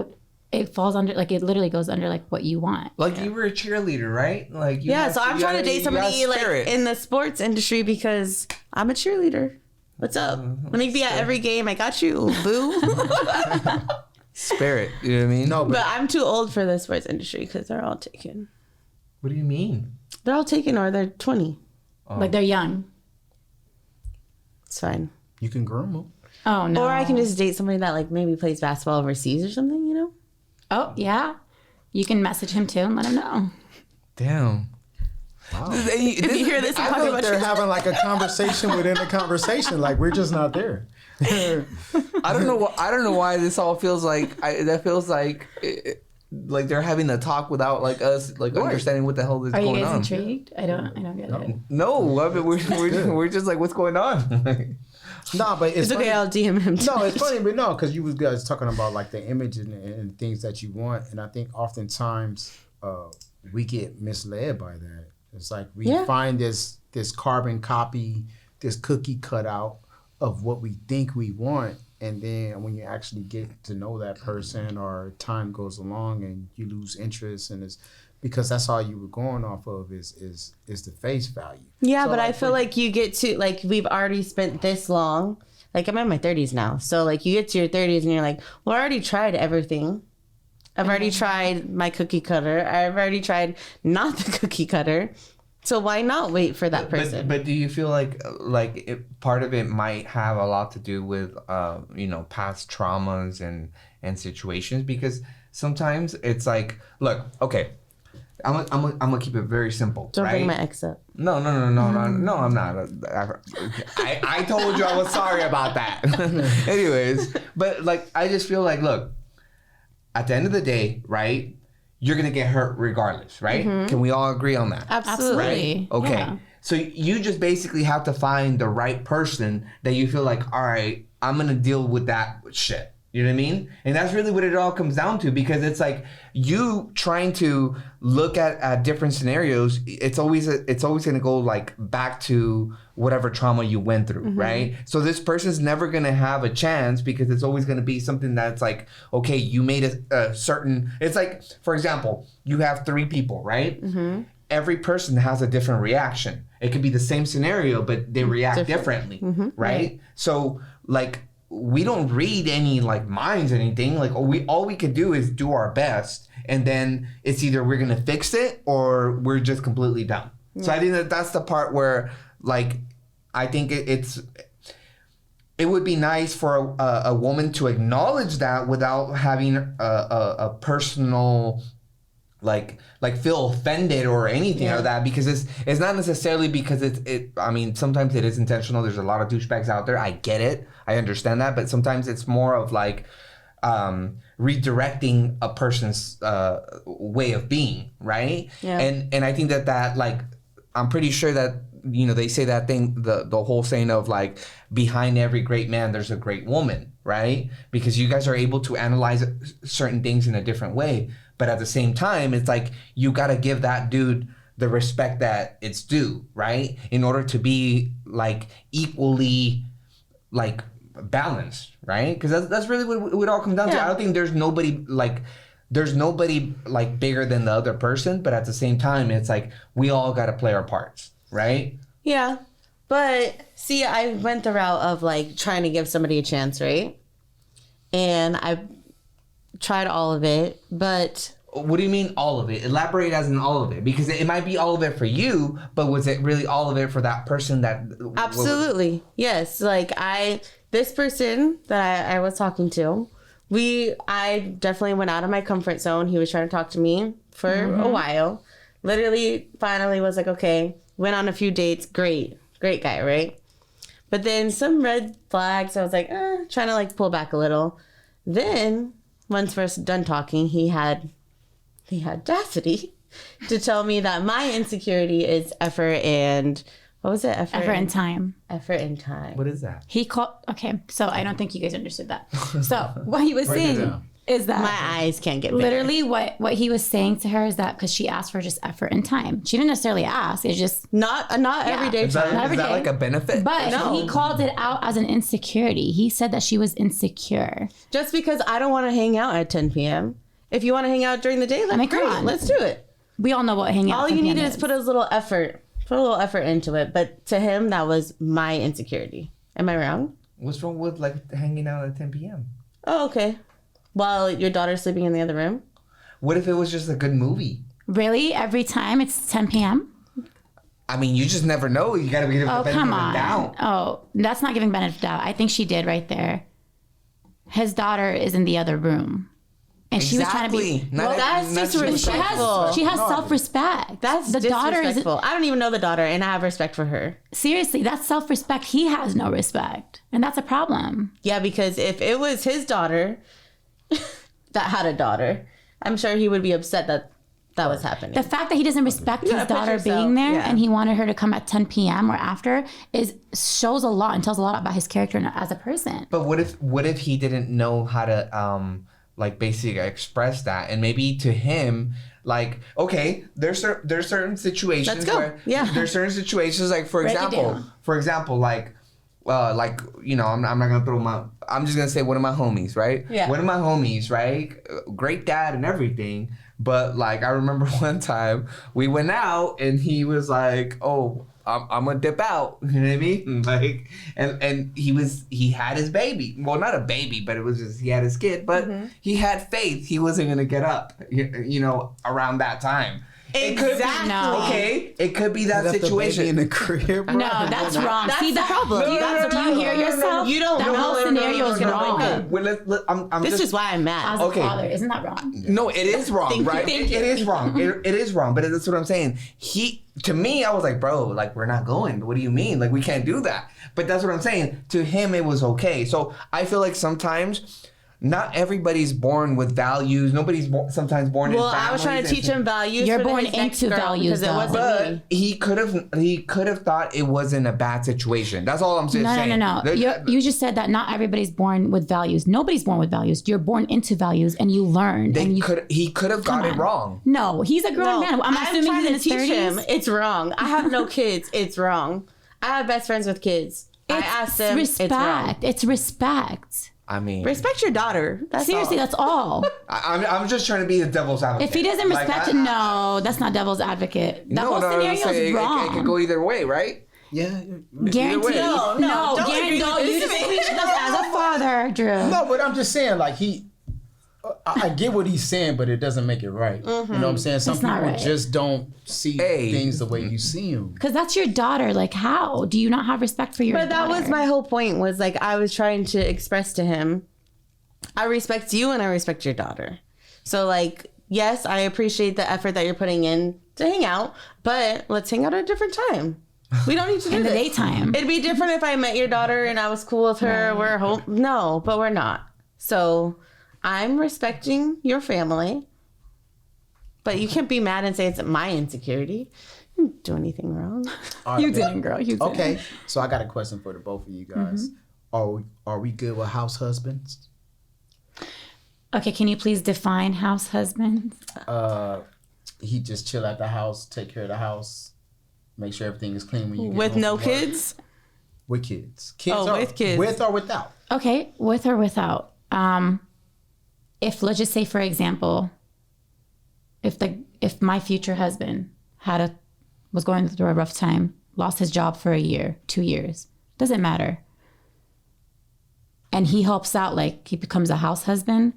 it falls under, like it literally goes under like what you want. Like you were a cheerleader, right? Like you Yeah, have so I'm you trying to gotta- date you gotta somebody like spirit. in the sports industry because I'm a cheerleader. What's up? Let me be at every game. I got you, boo. spirit. You know what I mean? No, But but I'm too old for the sports industry because they're all taken. What do you mean? They're all taken or they're 20. Like they're young. It's fine. you can groom them. Oh no. Or I can just date somebody that like maybe plays basketball overseas or something, Oh yeah. You can message him too and let him know. Damn. Wow. If you hear this, I I'm talking think about they're you. having like a conversation within a conversation. Like we're just not there. I don't know. I don't know why this all feels like. That feels like they're having a talk without like us like understanding what the hell is Are you going guys on. intrigued? I don't get it. No, I mean, we're just like, what's going on? No, but It's okay, I'll DM him. No, it's funny, but no, because you was guys talking about like the image and things that you want, and I think oftentimes we get misled by that. It's like we find this carbon copy, this cookie cutout of what we think we want, and then when you actually get to know that person, or time goes along and you lose interest, and it's because that's all you were going off of is the face value. Yeah, So, but I like, feel like you get to like we've already spent this long. Like I'm in my 30s now, so like you get to your 30s and you're like, well, I already tried everything. I've already tried my cookie cutter. I've already tried not the cookie cutter. So why not wait for that person? But do you feel like part of it might have a lot to do with past traumas and situations? Because sometimes it's like, look, okay, I'm gonna keep it very simple. Don't right? bring my ex up. No, I'm not. I told you I was sorry about that. Anyways, but like, I just feel like, look, at the end of the day, right? You're gonna get hurt regardless, right? Can we all agree on that? Absolutely. Okay. Yeah. So you just basically have to find the right person that you feel like, all right, I'm gonna deal with that shit. You know what I mean? And that's really what it all comes down to, because it's like you trying to look at different scenarios. It's always gonna go like back to whatever trauma you went through, right? So this person's never gonna have a chance, because it's always gonna be something that's like, okay, you made a certain. It's like, for example, you have 3 people, right? Every person has a different reaction. It could be the same scenario, but they react differently, right? So like, we don't read any like minds or anything. Like, all we could do is do our best, and then it's either we're gonna fix it or we're just completely done. So I think that's the part where, like, I think it would be nice for a woman to acknowledge that without having a personal like feel offended or anything like that, because it's not necessarily because I mean, sometimes it is intentional. There's a lot of douchebags out there. I get it. I understand that. But sometimes it's more of like redirecting a person's way of being, right? Yeah. And I think that like, I'm pretty sure that, you know, they say that thing, the whole saying of like, behind every great man, there's a great woman, right? Because you guys are able to analyze certain things in a different way. But at the same time, it's like, you got to give that dude the respect that it's due, right? In order to be like equally like balanced, right? Because that's really what it would all come down to. I don't think there's nobody like bigger than the other person. But at the same time, it's like, we all got to play our parts, right? Yeah. But see, I went the route of like trying to give somebody a chance, right? And I tried all of it, but... What do you mean all of it? Elaborate as in all of it. Because it might be all of it for you, but was it really all of it for that person that... Absolutely. Yes. Like this person that I was talking to, I definitely went out of my comfort zone. He was trying to talk to me for a while. Literally, finally was like, okay, went on a few dates. Great guy, right? But then some red flags. I was like, trying to like pull back a little. Then once we're done talking, he had audacity to tell me that my insecurity is effort and what was it? Effort and time. Effort and time. What is that? He called. Okay, so I don't think you guys understood that. So what he was saying is that My eyes can't get bigger. literally what he was saying to her is that because she asked for just effort and time, she didn't necessarily ask. It's just Not everyday Is that, time. every is that day. like a benefit? But No. he called it out as an insecurity. He said that she was insecure. Just because I don't want to hang out at 10 p.m. If you want to hang out during the day, mean, come great. on. Let's do it. We all know what hanging out. All at you 10 need p.m. is put a little effort. Put a little effort into it. But to him, that was my insecurity. Am I wrong? What's wrong with like hanging out at 10 p.m.? Oh, okay. While your daughter's sleeping in the other room? What if it was just a good movie? Really? Every time it's 10 p.m.? I mean, you just never know. You got to give the Oh, benefit come of the on. doubt. Oh, that's not giving benefit of doubt. I think she did right there. His daughter is in the other room. And she was trying to be... Exactly. Not Well, that's not disrespectful. She has self-respect. That's the daughter is... disrespectful. I don't even know the daughter, and I have respect for her. Seriously, that's self-respect. He has no respect. And that's a problem. Yeah, because if it was his daughter that had a daughter, I'm sure he would be upset that was happening. The fact that he doesn't respect his gotta put daughter yourself- being there yeah. and he wanted her to come at 10 p.m. or after shows a lot and tells a lot about his character as a person. But what if he didn't know how to like basically express that, and maybe to him, like, okay, there's certain situations Let's go. where Yeah. there's certain situations, like for Break it example, like you know, I'm not gonna throw I'm just gonna say one of my homies, right? Yeah. One of my homies, right? Great dad and everything, but like I remember one time we went out and he was like, oh, I'm gonna dip out. You know what I mean? Like, and he had his baby. Well, not a baby, but it was just, he had his kid. But he had faith he wasn't gonna get up, you know, around that time. It could be, No. okay, it could be that Left the baby situation. in the crib. No, that's wrong. That's See, the problem. Do you, That's the do you hear problem. yourself? You don't That know. whole scenario is wrong. Well, I'm This just, is why I'm mad. As a Okay. father, isn't that wrong? No, it is wrong, Thank you. right? Thank It is wrong. It is wrong. But that's what I'm saying. To me, I was like, bro, like, we're not going. What do you mean? Like, we can't do that. But that's what I'm saying. To him, it was okay. So I feel like sometimes not everybody's born with values. Nobody's sometimes born in Well, families. I was trying to teach him values. You're for born his next into girl values, because it though. wasn't me. But he could have thought it wasn't a bad situation. That's all I'm just saying. No. You just said that not everybody's born with values. Nobody's born with values. You're born into values and you learn. He could have got it on. wrong. No, he's a grown man. I'm assuming trying he's in to his teach 30s. him. It's wrong. I have no kids. It's wrong. I have best friends with kids. I asked them. respect. It's wrong. It's respect. I mean, Respect your daughter. That's Seriously, all. that's all. I'm just trying to be the devil's advocate. If he doesn't Like, respect, no, that's not devil's advocate. That whole I'm scenario saying is wrong. It could go either way, right? Yeah. Guaranteed. way. No, don't agree no, with you this. just agree with us as a father, Drew. No, but I'm just saying, like, I get what he's saying, but it doesn't make it right. You know what I'm saying? Some It's not people right. just don't see Hey. things the way you see them. Because that's your daughter. Like, how do you not have respect for your But that daughter? was my whole point. Was like I was trying to express to him, I respect you and I respect your daughter. So like, yes, I appreciate the effort that you're putting in to hang out, but let's hang out at a different time. We don't need to do in the this. daytime. It'd be different if I met your daughter and I was cool with her. We're home. No, but we're not. So I'm respecting your family. But you can't be mad and say it's my insecurity. I didn't do anything wrong. All right, You well, didn't, girl. You didn't. Okay, so I got a question for the both of you guys. Are we good with house husbands? Okay, can you please define house husband? He just chill at the house, take care of the house, make sure everything is clean when you get With home no from work. kids? With kids. Kids Oh, are, with kids. With or without. Okay, with or without. If let's just say, for example, if my future husband was going through a rough time, lost his job for a year, 2 years, doesn't matter, and he helps out, like he becomes a house husband.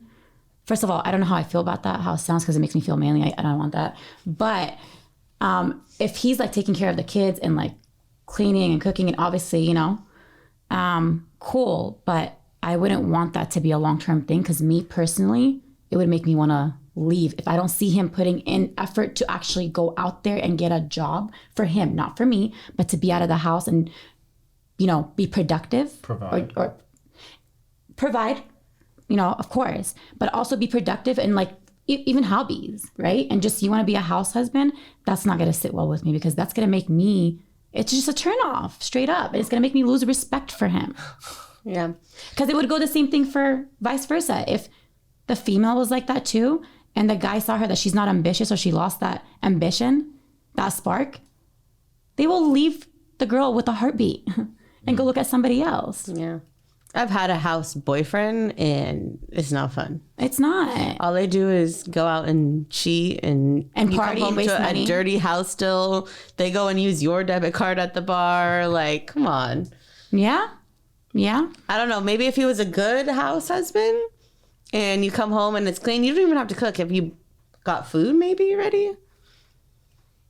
First of all, I don't know how I feel about that, how it sounds, because it makes me feel manly. I don't want that. But if he's like taking care of the kids and like cleaning and cooking, and obviously, cool. But I wouldn't want that to be a long-term thing, because me personally, it would make me want to leave if I don't see him putting in effort to actually go out there and get a job for him, not for me, but to be out of the house and, be productive. Provide. Or provide, of course, but also be productive and like even hobbies, right? And just, you want to be a house husband, that's not going to sit well with me, because that's going to make me, it's just a turn off straight up. It's going to make me lose respect for him. Yeah. Because it would go the same thing for vice versa. If the female was like that too, and the guy saw her that she's not ambitious, or she lost that ambition, that spark, they will leave the girl with a heartbeat and go look at somebody else. Yeah. I've had a house boyfriend and it's not fun. It's not. All they do is go out and cheat and you party come home and waste to money. a dirty house still. They go and use your debit card at the bar. Like, come on. Yeah. Yeah. I don't know. Maybe if he was a good house husband and you come home and it's clean, you don't even have to cook. If you got food maybe ready.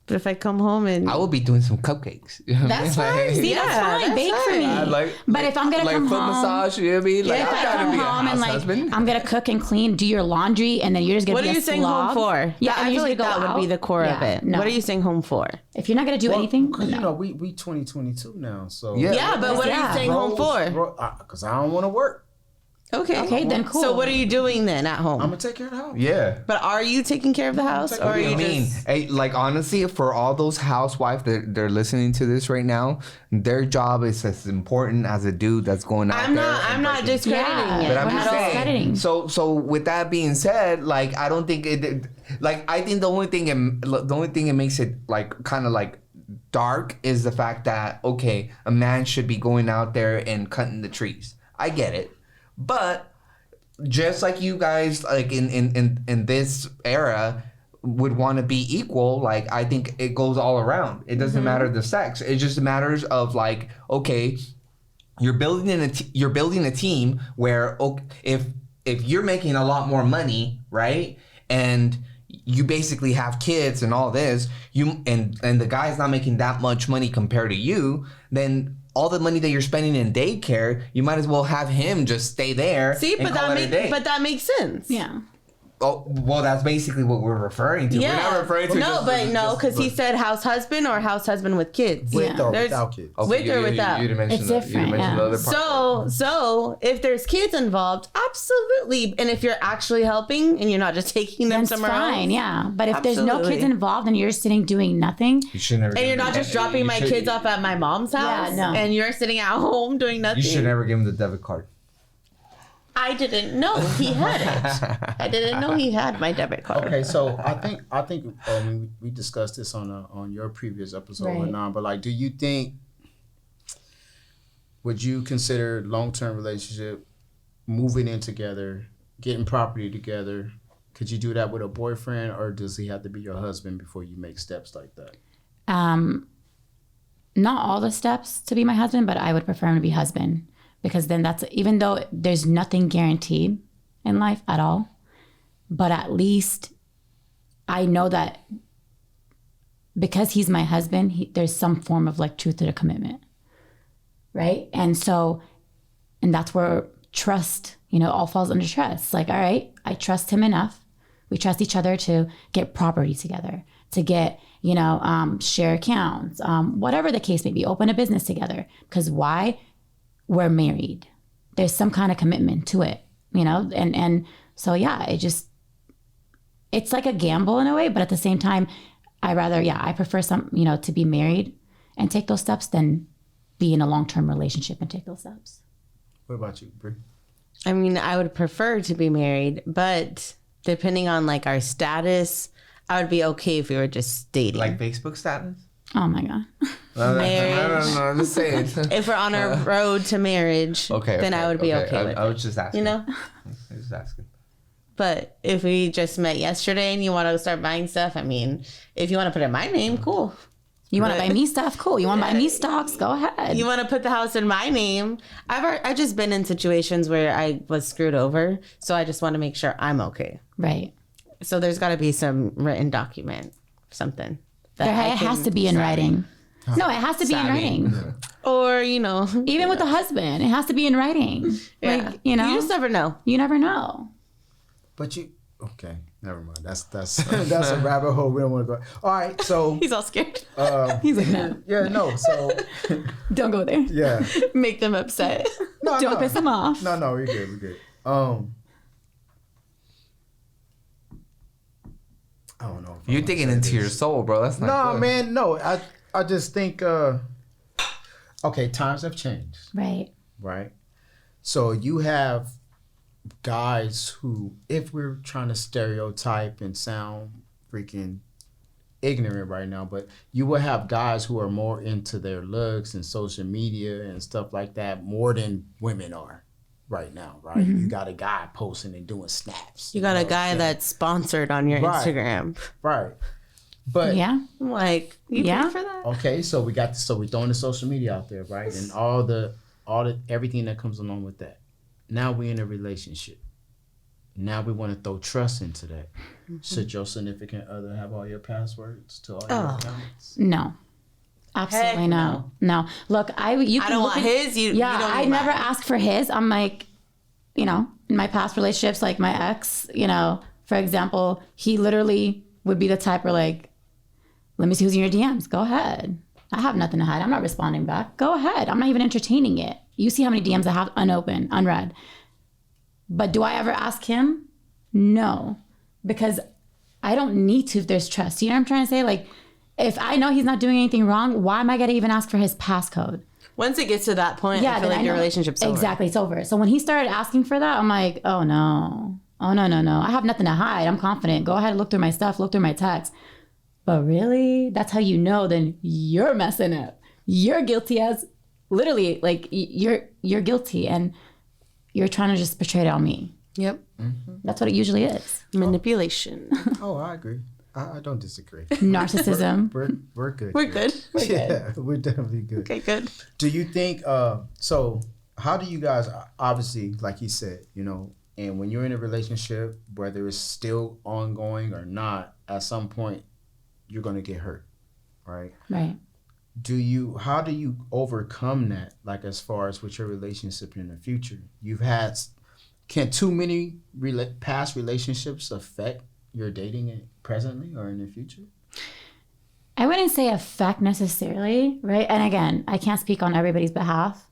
But if I come home and I will be doing some cupcakes. You know what I That's mean? fine. Like, See, that's fine. that's Bake for me. I But if I'm gonna like come foot home, massage, you know what I mean? Like, if I'm I trying come to be a home house and like husband. I'm gonna cook and clean, do your laundry, and then you're just gonna what be are a you saying home slob. for? Yeah, I and feel you're like just gonna that go would be out. the core of Yeah, it. no. What are you saying home for? If you're not gonna do anything, Because no. we 2022 now, so Yeah. Yeah, but what are Yeah. you saying home for? Because I don't want to work. Okay, then cool. So what are you doing then at home? I'm gonna take care of the house. Yeah. But are you taking care of the house, or are I you mean, just? hey, like honestly, for all those housewives that they're listening to this right now, their job is as important as a dude that's going out I'm there. not. I'm and not breaking- discrediting Yeah. it. But I'm We're just not saying. discrediting. So with that being said, like I don't think it. Like I think the only thing it makes it like kind of like dark is the fact that okay, a man should be going out there and cutting the trees. I get it, but just like you guys, like in this era, would want to be equal. Like I think it goes all around. It doesn't matter the sex. It just matters of like okay, you're building a team where if you're making a lot more money, right, and you basically have kids and all this, and the guy's not making that much money compared to you, then all the money that you're spending in daycare, you might as well have him just stay there. See, and but call it a day. that makes sense. Yeah. Oh, well, that's basically what we're referring to. Yeah. We're not referring to because he said house husband or house husband with kids. With or There's- without kids. Okay, with or without. You didn't mention It's the, different, you didn't mention yeah. the other part. So if there's kids involved, absolutely. And if you're actually helping and you're not just taking them That's somewhere fine, else, yeah. But if there's no Absolutely. kids involved and you're sitting doing nothing, You should never. and you're not just dropping my kids off at my mom's house, Yeah, no. and you're sitting at home doing nothing. You should never give him the debit card. I didn't know he had it. I didn't know he had my debit card. Okay, so I think we discussed this on your previous episode or Right. not, but like, do you think, would you consider long-term relationship, moving in together, getting property together? Could you do that with a boyfriend, or does he have to be your husband before you make steps like that? not all the steps to be my husband, but I would prefer him to be husband, because then that's, even though there's nothing guaranteed in life at all, but at least I know that because he's my husband, there's some form of like truth to the commitment. Right. And so, and that's where trust, all falls under trust. Like, all right, I trust him enough. We trust each other to get property together, to get, share accounts, whatever the case may be, open a business together. Because why? We're married. There's some kind of commitment to it, and so, yeah, it's like a gamble in a way, but at the same time, I prefer to be married and take those steps than be in a long-term relationship and take those steps. What about you, Brie? I mean, I would prefer to be married, but depending on like our status, I would be okay if we were just dating. Like Facebook status? Oh my God. No, Marriage. I'm just saying. If we're on our road to marriage, then I would be okay with I it. was just asking. You know? I was just asking. But if we just met yesterday and you want to start buying stuff, I mean, if you want to put it in my name, cool. You want to buy me stuff? Cool. You want to buy me stocks? Go ahead. You want to put the house in my name? I've just been in situations where I was screwed over, so I just want to make sure I'm okay. Right. So there's got to be some written document, something. It has to be in writing. No, it has to be in writing. Or, Even with the husband, it has to be in writing. yeah. Like, You just never know. you never know. But okay, never mind. That's that's a rabbit hole we don't want to go. All right, so He's all scared. He's like, no, yeah, no, so don't go there. yeah, Make them upset. no, Don't piss him off. No, we're good. I don't know. You're digging into your soul, bro. That's not No, good. man, no. I just think okay, times have changed, Right. right? So you have guys who, if we're trying to stereotype and sound freaking ignorant right now, but you will have guys who are more into their looks and social media and stuff like that more than women are right now, right? You got a guy posting and doing snaps. You got a guy that's sponsored on your Right. Instagram. right. But Yeah. I'm like, you Yeah. pay for that? okay, so we're throwing the social media out there, right? And all the everything that comes along with that. Now we're in a relationship. Now we want to throw trust into that. Should your significant other have all your passwords to all your accounts? No. Absolutely Heck no. no. No. Look, I I don't want his. You Yeah, don't I need never mine. asked for his. I'm like, in my past relationships, like my ex, for example, he literally would be the type where like, let me see who's in your DMs. Go ahead. I have nothing to hide. I'm not responding back. Go ahead. I'm not even entertaining it. You see how many DMs I have unopened, unread. But do I ever ask him? No, because I don't need to if there's trust. You know what I'm trying to say? Like, if I know he's not doing anything wrong, why am I going to even ask for his passcode? Once it gets to that point, I feel then like your know. relationship's over. Exactly, it's over. So when he started asking for that, I'm like, oh no. Oh, no. I have nothing to hide. I'm confident. Go ahead and look through my stuff, look through my texts. But really? That's how you know then you're messing up. You're guilty as, literally, like, you're guilty and you're trying to just portray it on me. Yep. That's what it usually is. Manipulation. Oh, I agree. I don't disagree. Narcissism. We're good. We're good. Yeah, we're definitely good. Okay, good. Do you think so how do you guys, obviously, like you said, And when you're in a relationship, whether it's still ongoing or not, at some point you're going to get hurt, right? Right. How do you overcome that, like as far as with your relationship in the future? Can too many past relationships affect your dating presently or in the future? I wouldn't say affect necessarily, right? And again, I can't speak on everybody's behalf,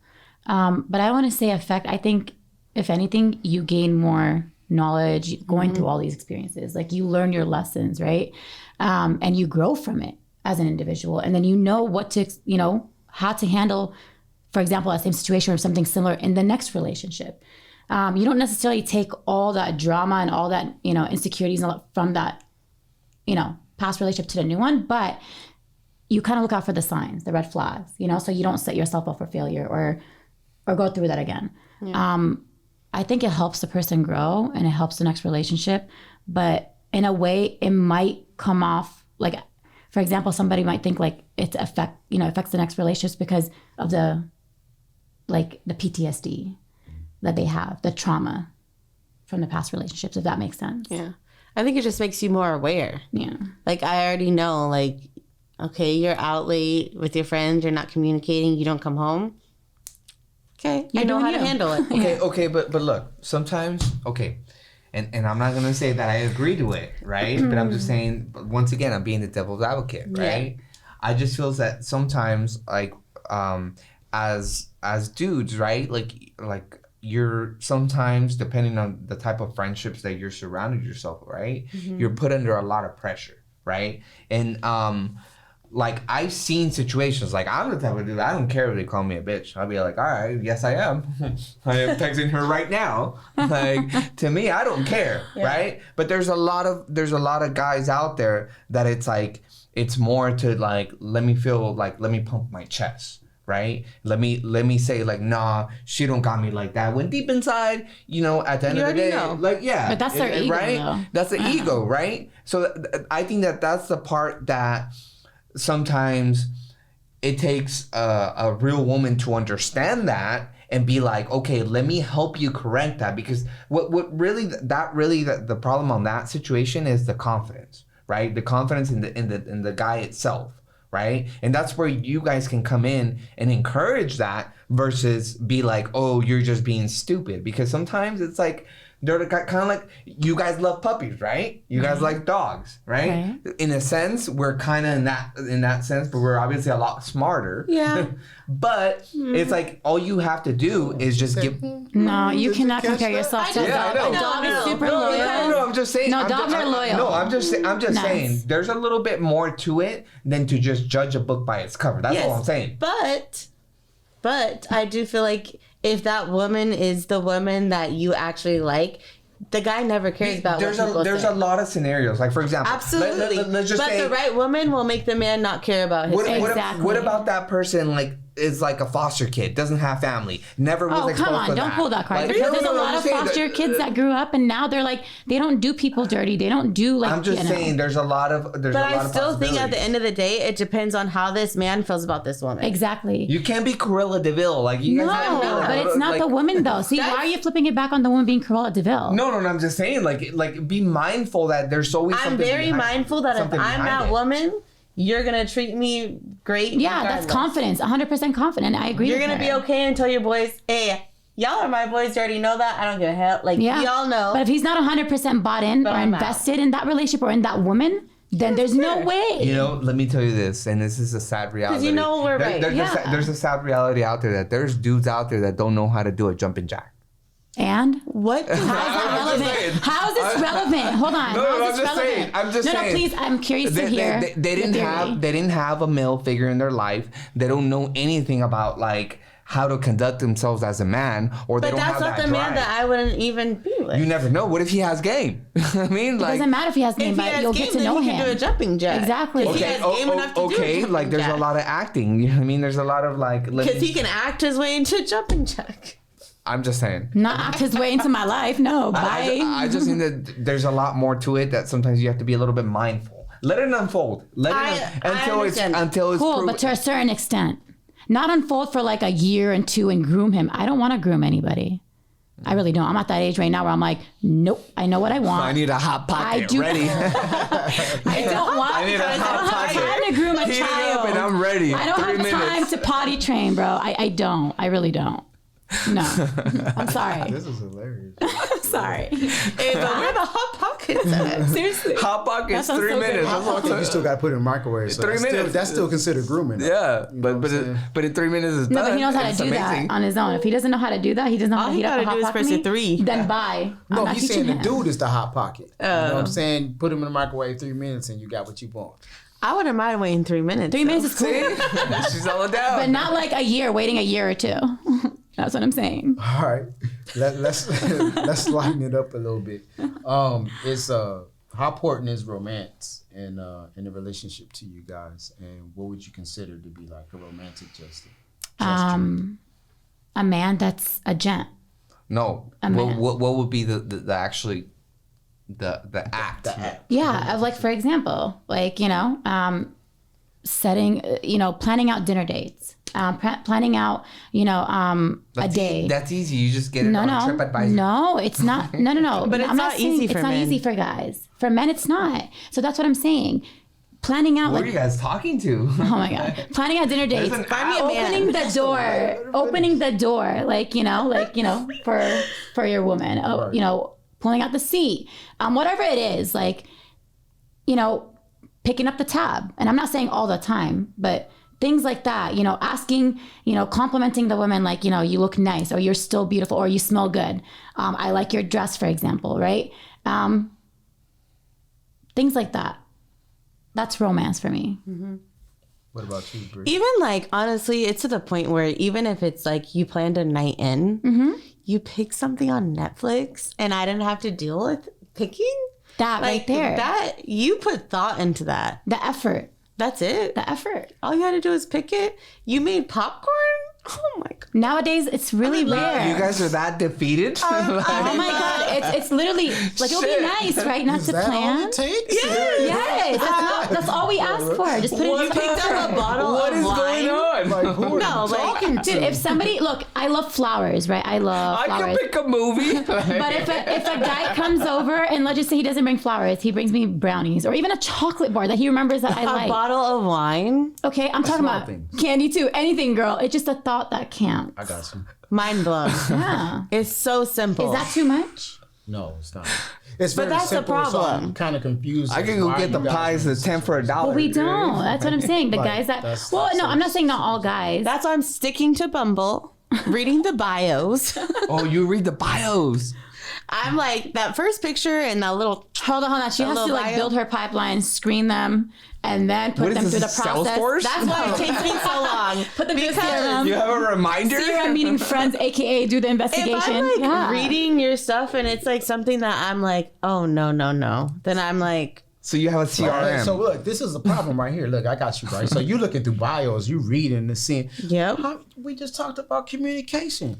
but I want to say affect. I think, if anything, you gain more knowledge going through all these experiences. Like, you learn your lessons, right? And you grow from it as an individual. And then you know how to handle, for example, that same situation or something similar in the next relationship. You don't necessarily take all that drama and all that, insecurities from that, past relationship to the new one, but you kind of look out for the signs, the red flags, so you don't set yourself up for failure or go through that again. Yeah. I think it helps the person grow and it helps the next relationship, but in a way it might come off like, for example, somebody might think like it affects the next relationships because of the PTSD that they have, the trauma from the past relationships, if that makes sense. Yeah. I think it just makes you more aware. Yeah. Like, I already know, like, okay, you're out late with your friends, you're not communicating, you don't come home. Okay, I know how to handle it. Okay, but look, sometimes, and I'm not gonna say that I agree to it, right? But I'm just saying, once again, I'm being the devil's advocate, right? Yeah. I just feel that sometimes, like, as dudes, right? Like you're sometimes, depending on the type of friendships that you're surrounded yourself, right? Mm-hmm. You're put under a lot of pressure, right? And like, I've seen situations, like, I'm the type of dude, I don't care if they call me a bitch. I'll be like, all right, yes I am. I am texting her right now. Like, to me, I don't care, right? But there's a lot of guys out there that it's like, it's more to like, let me pump my chest, right? Let me say like, nah, she don't got me like that. When deep inside, at the end of the day, like, yeah. But that's their ego, right? Though. That's the ego, right? So I think that's the part that sometimes it takes a real woman to understand that and be like, okay, let me help you correct that. Because what really the problem on that situation is the confidence, right? The confidence in the guy itself, right? And that's where you guys can come in and encourage that versus be like, oh, you're just being stupid. Because sometimes it's like, they're kind of like, you guys love puppies, right? You guys like dogs, right? In a sense, we're kind of in that sense, but we're obviously a lot smarter. Yeah. But it's like, all you have to do is just give. No, you cannot compare yourself to a dog. A dog is super loyal. No, I'm just saying. No, dogs are loyal. No, I'm just saying. There's a little bit more to it than to just judge a book by its cover. That's all I'm saying. But I do feel like, if that woman is the woman that you actually like, the guy never cares about what people There's say. a lot of scenarios. Like, for example, absolutely. Let's just say, the right woman will make the man not care about his Exactly. What about that person, like, is like a foster kid, doesn't have family, never was exposed to that? Oh, come on, don't pull that card. Like, Because there's a lot of foster kids that grew up and now they're like, they don't do people dirty. They don't do like. I'm just saying, there's a lot of. But I still think at the end of the day, it depends on how this man feels about this woman. Exactly. You can't be Cruella DeVille, like you guys. No, but it's not the woman though. See, why are you flipping it back on the woman being Cruella DeVille? No, I'm just saying, like be mindful that there's always. I'm very mindful that if I'm that woman, you're gonna treat me great. Yeah, regardless. That's confidence. 100% confident. I agree. You're gonna be okay and tell your boys, hey, y'all are my boys. You already know that. I don't give a hell. Like, we all know. But if he's not 100% bought in or invested in that relationship or in that woman, then there's no way. Let me tell you this, and this is a sad reality. Because we're right. There's a sad reality out there that there's dudes out there that don't know how to do a jumping jack. And what? How is that relevant? How is this relevant? Hold on. I'm just saying. No, please. I'm curious to hear. They didn't have a male figure in their life. They don't know anything about like how to conduct themselves as a man, or they don't have that drive. But that's not the man that I wouldn't even be with. You never know. What if he has game? I mean, it doesn't matter if he has game, but you'll get to know him. He can do a jumping jack. Exactly. If he has game enough to do a jumping like there's jack. a lot of acting. You know what I mean? There's a lot of like. Because he can act his way into a jumping jack. I'm just saying. Not act his way into my life. No, bye. I just think that there's a lot more to it that sometimes you have to be a little bit mindful. Let it unfold. Until it's cool, but to a certain extent. Not unfold for like a year and two and groom him. I don't want to groom anybody. I really don't. I'm at that age right now where I'm like, nope, I know what I want. I need a hot pocket I do- ready. I don't want I need a hot pocket. time to groom a Heat it child. up and I'm ready. I don't 3 have time minutes. to potty train, bro. I don't. I really don't. No. I'm sorry. This is hilarious. Sorry. Hey, but where the hot pockets at? Seriously. Hot pockets, sounds 3 so good. minutes. Hot pocket, you still got to put it in the microwave. So 3 that's minutes. that's still considered grooming. Yeah, You know what I'm saying? but in 3 minutes it's No, done. but he knows how to It's do amazing. that on his own. If he doesn't know how to do that, he doesn't know how All to he heat up a gotta hot do is pot press for a me, 3. Then buy. No, I'm not he's teaching saying the him. dude is the hot pocket. You know what I'm saying? Put him in the microwave 3 minutes and you got what you want. I wouldn't mind waiting 3 minutes. 3 minutes is cool. See? She's all down. But not like a year, waiting a year or two. That's what I'm saying. All right, let's lighten it up a little bit. It's how important is romance in a relationship to you guys, and what would you consider to be like a romantic gesture? A man that's a gent. No. man. What would be the actually the act? The act. Yeah, of like for example, like setting, planning out dinner dates, planning out, a day. That's easy. You just get it on TripAdvisor. No, it's not. No. But it's I'm not easy for It's not men. easy for guys. For men, it's not. So that's what I'm saying. Planning out Who are like. you guys talking to? Oh my god! Planning out dinner dates, an Find me a man. opening the door, for your woman. Right. Pulling out the seat, whatever it is, picking up the tab. And I'm not saying all the time, but things like that. Asking, complimenting the woman, like you look nice, or you're still beautiful, or you smell good. I like your dress, for example, right? Things like that. That's romance for me. What about you, Brie? Even like, honestly, it's to the point where even if it's like you planned a night in, you pick something on Netflix and I didn't have to deal with picking. That right there. That, you put thought into that. The effort. That's it. The effort. All you had to do is pick it. You made popcorn? Oh my God. Nowadays, it's really rare. You guys are that defeated? Oh my god, it's literally like it'll be Shit. nice, right? Not Is to that all plan. it takes? Yes, that's all we ask for. Just put it in You your picked up a bottle What of is wine. going on? Like, who are No, you like, talking to? Dude, if somebody look, I love flowers, right? I love I flowers. can pick a movie. But if a guy comes over and let's just say he doesn't bring flowers, he brings me brownies or even a chocolate bar that he remembers that I A like. bottle of wine? Okay, I'm talking small about things. candy too. Anything, girl. It's just a thought that counts. I got you. Mind blown. Yeah. It's so simple. Is that too much? No, it's not. It's But very that's the simple, so problem. I'm kind of confused. I as can go why get the you guys pies are at 10 for a dollar. Well, we don't. That's what I'm saying. The Like, guys that. that's- Well, no, that's- I'm not saying not all guys. That's why I'm sticking to Bumble, reading the bios. Oh, you read the bios. I'm like, that first picture and that little. Hold on. She A has to little like bio? build her pipeline, screen them, and then put What is them this, through the process. Salesforce? That's why it takes me so long. Put them through the Because CRM. You have a reminder? CRM meeting friends, aka do the If investigation. I'm like Yeah. reading your stuff and it's like something that I'm like, oh, no, then I'm like, So you have a CRM. Okay, so look, this is the problem right here. Look, I got you, right? So you looking through bios, you reading the scene. yep. We just talked about communication.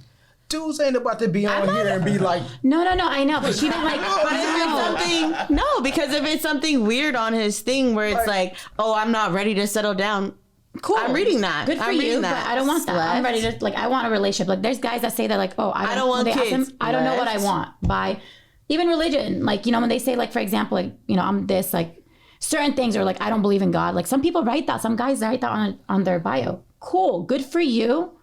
Dudes ain't about to be on here and be like, No, I know, but she didn't like. But if it's something, no, because if it's something weird on his thing where it's like, oh, I'm not ready to settle down. Cool. I'm reading that. Good for I'm you, reading that. but I don't want that. I'm Slut. ready to like. I want a relationship. Like, there's guys that say that like, oh, I don't want when they ask kids. them, I don't know what I Left. want. By even religion, like when they say like, for example, like I'm this like certain things, or like I don't believe in God. Like some people write that. Some guys write that on their bio. Cool, good for you,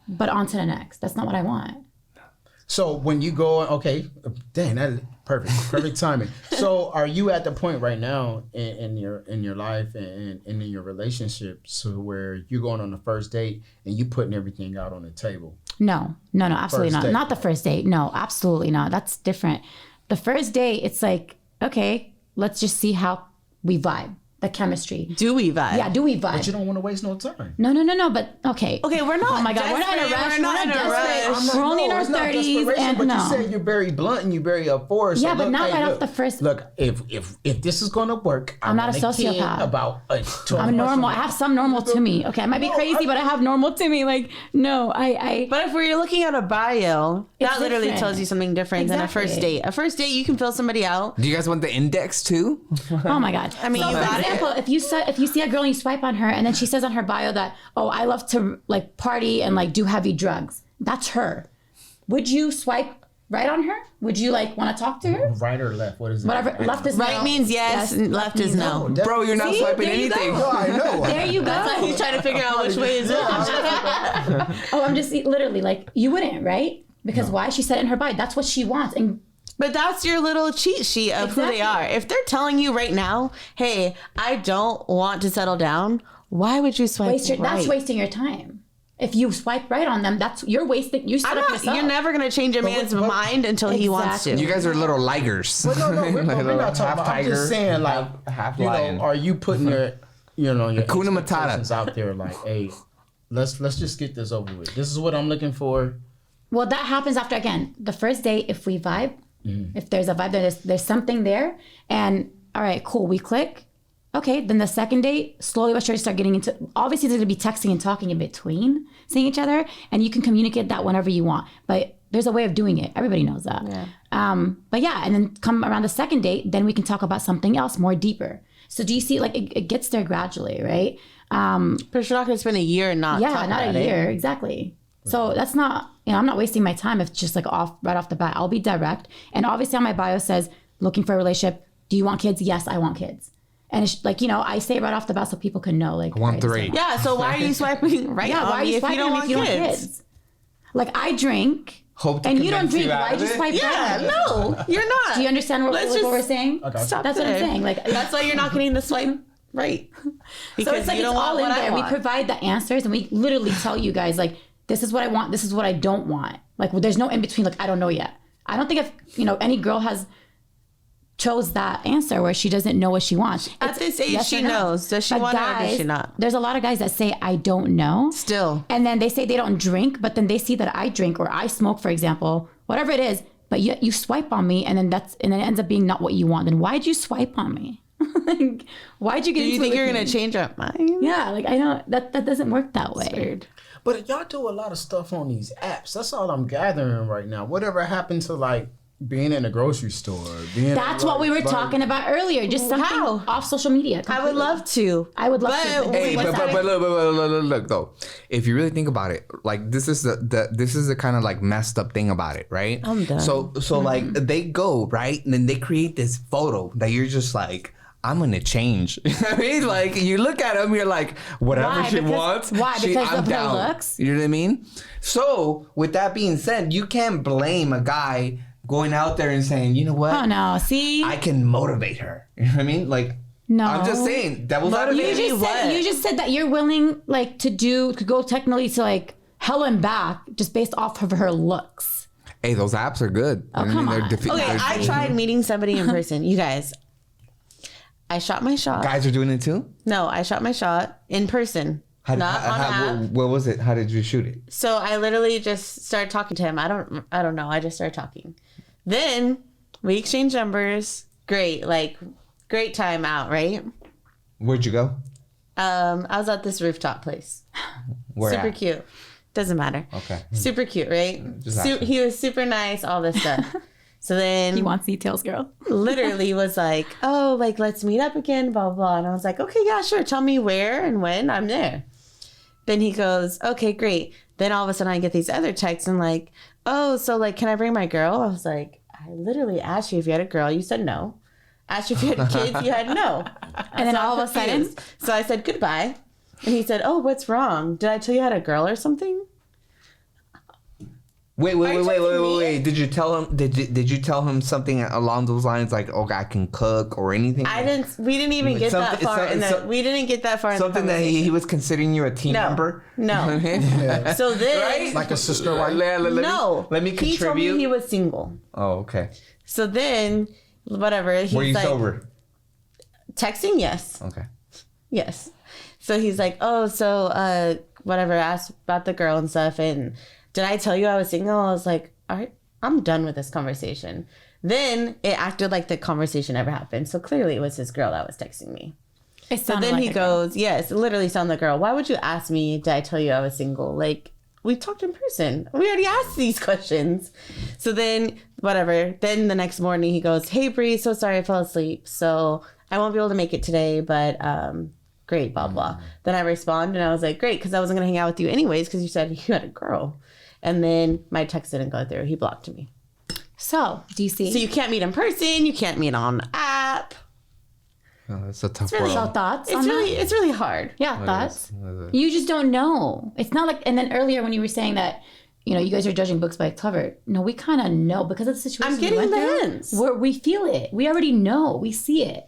but on to the next. That's not what I want. so when you go, okay, dang, that perfect timing. So are you at the point right now in your life and in your relationship, so where you're going on the first date and you putting everything out on the table? No, absolutely First not. date. Not the first date. No, absolutely not. That's different. The first date, it's like, okay, let's just see how we vibe, the chemistry. Do we vibe? Yeah, do we vibe? But you don't want to waste no time. No, but okay. Okay, we're not. Oh my God, we're not in a desperate. rush. We're not in a desperate. rush. We're only in our it's not 30s, desperation, and but no. you said you're very blunt and you're very forward. So Yeah, but look, not hey, right off look, the first- Look, if this is gonna work, I'm not a want kid sociopath. About 12 I'm months normal. from I now. have some normal to me. Okay, I might be No, crazy, but I have normal to me. Like, no, I But if we're looking at a bio, It's that literally different. tells you something different than a first Exactly. date. A first date, you can fill somebody out. Do you guys want the index too? oh my God. I mean, so you for got it. example, if you see a girl and you swipe on her and then she says on her bio that, oh, I love to like party and like do heavy drugs. That's her. Would you swipe right on her? Would you like want to talk to her? Right or left? What is it? Whatever. Left is Right no. means yes, and left is no. Bro, you're not See? swiping There you go. anything. No, I know. There you go. He's trying to figure out which way is it. Oh, I'm just literally like, you wouldn't, right? Because why? She said it in her bio. That's what she wants. And But that's your little cheat sheet of who they Exactly. are. If they're telling you right now, hey, I don't want to settle down, why would you swipe right? that's wasting your time. If you swipe right on them, you're wasting. You set I'm up not, yourself. you're never going to change a man's mind until he wants to. Exactly. You guys are little ligers. But no, we're not talking Half about. I'm tiger, just saying, like, half you lion. know, are you putting your, your Hakuna Matata. expectations out there? Like, hey, let's just get this over with. This is what I'm looking for. Well, that happens after, again, the first date. If we vibe, if there's a vibe, there's something there, and all right, cool, we click. Okay, then the second date, slowly but surely start getting into. Obviously, there's gonna be texting and talking in between seeing each other, and you can communicate that whenever you want. But there's a way of doing it. Everybody knows that. Yeah. But yeah, and then come around the second date, then we can talk about something else more deeper. So do you see, like, it gets there gradually, right? But you're not going to spend a year and not Yeah, talk not about a it. year, exactly. So that's not, I'm not wasting my time if it's just like right off the bat. I'll be direct. And obviously on my bio says, looking for a relationship. Do you want kids? Yes, I want kids. And it's like, I say it right off the bat so people can know, like, I want right, three. so- Yeah, so why are you swiping right yeah, on why are me you if you swiping don't them want if you don't want kids? kids? Like, I drink, Hope to and you don't convince drink. you out Why'd of you it. swipe Yeah, right? no, you're not. Do you understand what, Let's what we're just saying? Stop That's what I'm there. saying. Like, That's why you're not getting the swipe right. Because so it's like you it's don't all want in what I there. We want. provide the answers, and we literally tell you guys, like, this is what I want. This is what I don't want. Like, there's no in between. Like, I don't know yet. I don't think if any girl has chose that answer where she doesn't know what she wants. At It's this age, yes or she no. knows. Does she But want it or does she not? There's a lot of guys that say, I don't know. Still. And then they say they don't drink, but then they see that I drink or I smoke, for example, whatever it is. But you swipe on me, and then it ends up being not what you want. Then why'd you swipe on me? Like, why'd you get Do you into think it you're with going me? to change up mind? Yeah, like, I know that doesn't work that way. Weird. But y'all do a lot of stuff on these apps. That's all I'm gathering right now. Whatever happened to, like, being in a grocery store? That's what we were talking about earlier. Just something How? off social media. I would love to. I would love But to. Hey, What's but that? look though. If you really think about it, like this is the kind of like messed up thing about it, right? I'm done. So like they go right, and then they create this photo that you're just like, I'm gonna change. I mean, like you look at them, you're like, whatever Why? she Because- wants. why? Because I'm of her down. looks? You know what I mean? So with that being said, you can't blame a guy going out there and saying, you know what? Oh no! See, I can motivate her. You know what I mean? Like, no. I'm just saying, devil's Motivate advocate. me. you just said that you're willing, like, to go technically to like hell and back just based off of her looks. Hey, those apps are good. Oh, come on. Okay, I tried meeting somebody in person. You guys, I shot my shot. Guys are doing it too? No, I shot my shot in person. Not on app. What was it? How did you shoot it? So I literally just started talking to him. I don't know. I just started talking. Then we exchanged numbers. Great, like great time out, right? Where'd you go? I was at this rooftop place. Where Super at? cute. Doesn't matter. Okay. Super cute, right? Just asking. He was super nice, all this stuff. So then He wants details, girl. literally was like, oh, like, let's meet up again, blah, blah. And I was like, okay, yeah, sure. Tell me where and when. I'm there. Then he goes, okay, great. Then all of a sudden I get these other texts and like, oh, so like, can I bring my girl? I was like, I literally asked you if you had a girl. You said no. Asked you if you had kids. You had no. And then all of a sudden, Confused. So I said goodbye. And he said, oh, what's wrong? Did I tell you I had a girl or something? Wait. you texting me? Did you tell him? Did you tell him something along those lines, like, "Oh, I can cook" or anything? We didn't even get that Something- far. We didn't get that far in the Something that conversation. he was considering you a team No. member. No. So then, Right? Like a sister wife? no. Let me He told me contribute. he was single. Oh, okay. So then, whatever. He's Were you like, sober? texting? Yes. Okay. Yes. So he's like, oh, so whatever, asked about the girl and stuff. And did I tell you I was single? I was like, all right, I'm done with this conversation. Then it acted like the conversation never happened. So clearly it was his girl that was texting me. it So sounded then like he a girl. goes, yes, it literally sounded like a girl. Why would you ask me, did I tell you I was single? Like, we talked in person. We already asked these questions. So then, whatever. Then the next morning he goes, hey, Bree, so sorry I fell asleep. So I won't be able to make it today, but great, blah, blah. Then I respond and I was like, great, because I wasn't going to hang out with you anyways because you said you had a girl. And then my text didn't go through. He blocked me. So, DC. So you can't meet in person. You can't meet on app. Oh, that's a tough really- world. So thoughts It's on really, that? it's really hard. Yeah, thoughts. What is it? You just don't know. It's not like, and then earlier when you were saying that, you know, you guys are judging books by its cover. No, we kind of know because of the situation. I'm getting we went the through, hints. we feel it. We already know. We see it.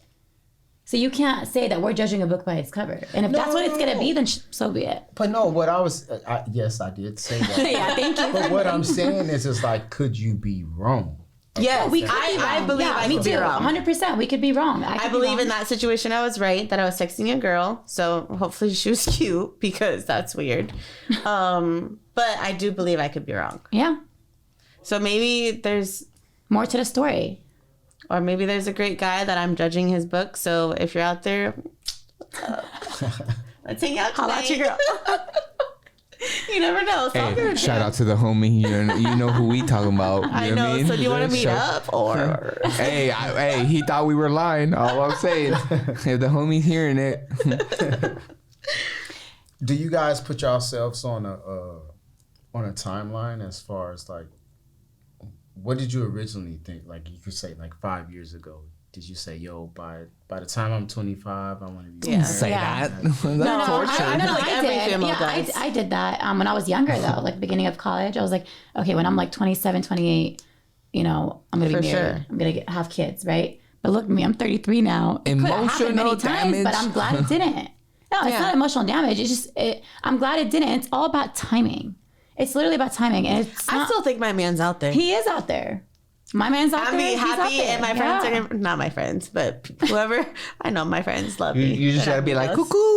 So you can't say that we're judging a book by its cover. And if that's what it's going to be, then so be it. But no, what I was, yes, I did say that. Yeah, thank you. But what I'm saying is like, could you be wrong? Yes, We could be I wrong. believe yeah, I me could too. be wrong. 100%. We could be wrong. I could be believe wrong. in that situation I was right, that I was texting a girl. So hopefully she was cute because that's weird. But I do believe I could be wrong. Yeah. So maybe there's, More to the story. or maybe there's a great guy that I'm judging his book. So if you're out there, let's hang out Holla at tonight. your girl. You never know. Hey, shout out to the homie. You know who we talking about. I You know. what I mean? So do you want to meet Shout- up or? Hey, he thought we were lying. All I'm saying, if the homie's hearing it, Do you guys put yourselves on a timeline as far as like, what did you originally think? Like you could say like 5 years ago. Did you say, yo, by the time I'm 25, I want to be Yeah. married? say Yeah. that. That's torture. I feel like every female yeah, does. I did that when I was younger, though, like beginning of college. I was like, okay, when I'm like 27, 28, you know, I'm going to be For married. sure. I'm going to have kids, right? But look at me, I'm 33 now. It could have happened many Emotional times, but damage. I'm glad it didn't. No, it's Yeah. not emotional damage. It's just, I'm glad it didn't. It's all about timing. It's literally about timing. And it's I not, still think my man's out there. he is out there. My man's out I'm there. be He's out happy, there. and my friends Yeah. are gonna, not my friends, but whoever I know, my friends love me. You just And gotta I'm be like, jealous. cuckoo.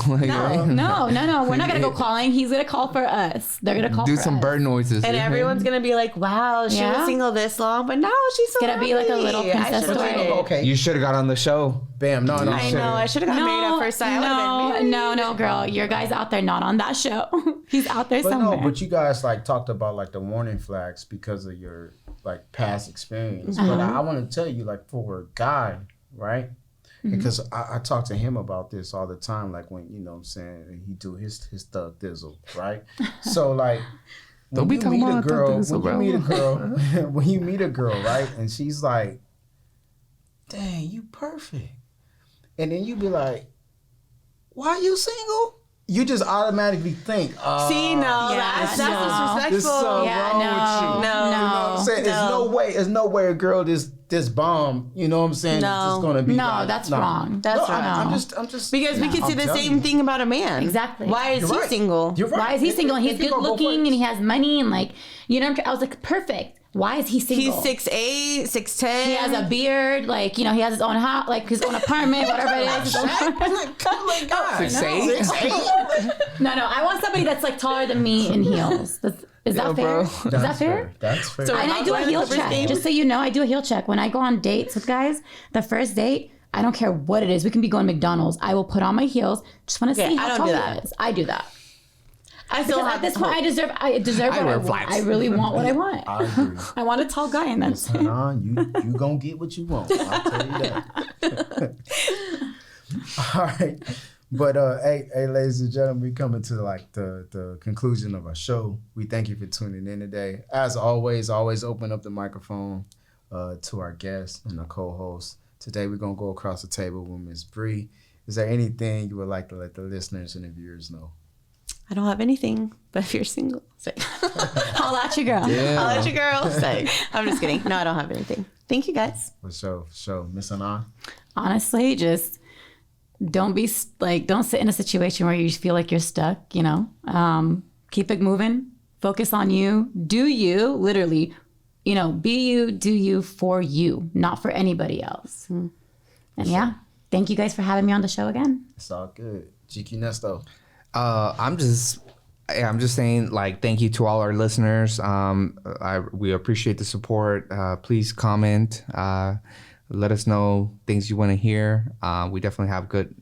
Like, No. We're not gonna go calling. He's gonna call for us. They're gonna call do for some us. bird noises. And everyone's gonna be like, "Wow, she Yeah. was single this long, but now she's so gonna be like a little happy. I princess should've story. waited." Okay. You should have got on the show. Bam. No. I know. I should have got married at first sight. I would've been married. No, girl. Your guy's out there, not on that show. He's out there But somewhere. no, but you guys like talked about like the warning flags because of your like past experience. But I want to tell you, like for a guy, right? Because I talk to him about this all the time. Like when you know what I'm saying, he do his thug thizzle, right? So like Don't be you talking meet a about thug girl, thizzle, when you meet a girl, when you meet a girl, right? And she's like, "Dang, you perfect," and then you be like, "Why you single?" You just automatically think, See, no, Yeah, that's no. disrespectful. There's something Yeah, wrong with you. no. You know what I'm saying? There's no way a girl this bomb, you know what I'm saying? No. It's just gonna be No, like, that's nah. wrong. That's No, right. I'm just Because we could say I'm the telling same you. thing about a man. Exactly. Why is You're he right. single? You're right. Why is he single? And he's It can good go both looking and ways. he has money and like, you know, I was like, perfect. Why is he single? He's 6'8", 6'10". He has a beard, like, you know, he has his own house, like his own apartment, whatever it is. His own Like, God. 6'8"? 6'8"? No, I want somebody that's like taller than me in heels. Is that fair? bro. Is that fair? That's fair. So- And I do a Not heel going to the check. game? Just so you know, I do a heel check. When I go on dates with guys, the first date, I don't care what it is. We can be going to McDonald's. I will put on my heels. Just want to Okay, see I how don't tall do he that. is. I do that. I still Because have at this point, I deserve what I wear want. flats. I really want what I want. I agree. I want a tall guy, and that's it. You gonna get what you want. I'll tell you that. All right. But hey, ladies and gentlemen, we coming to like the conclusion of our show. We thank you for tuning in today. As always open up the microphone to our guests and our co-hosts. Today we're gonna go across the table with Ms. Bree. Is there anything you would like to let the listeners and the viewers know? I don't have anything, but if you're single, say. Holla at your girl. I'll let you girl say. I'm just kidding. No, I don't have anything. Thank you, guys. For sure. Miss Anna? Honestly, just don't sit in a situation where you feel like you're stuck, you know. Keep it moving. Focus on you. Do you, literally, you know, be you, do you for you, not for anybody else. And yeah, thank you guys for having me on the show again. It's all good. GQ Nesto. I'm just saying, like, thank you to all our listeners. We appreciate the support. Please comment. Let us know things you want to hear. We definitely have good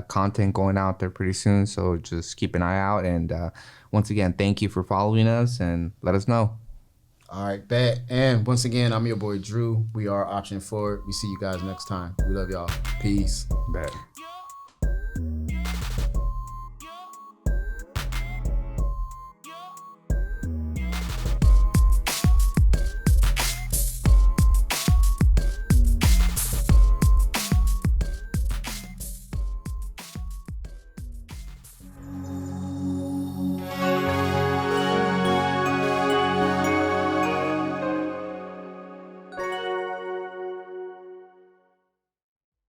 content going out there pretty soon. So just keep an eye out. And once again, thank you for following us and let us know. All right, bet. And once again, I'm your boy Drew. We are Option Forward. We see you guys next time. We love y'all. Peace. Bet.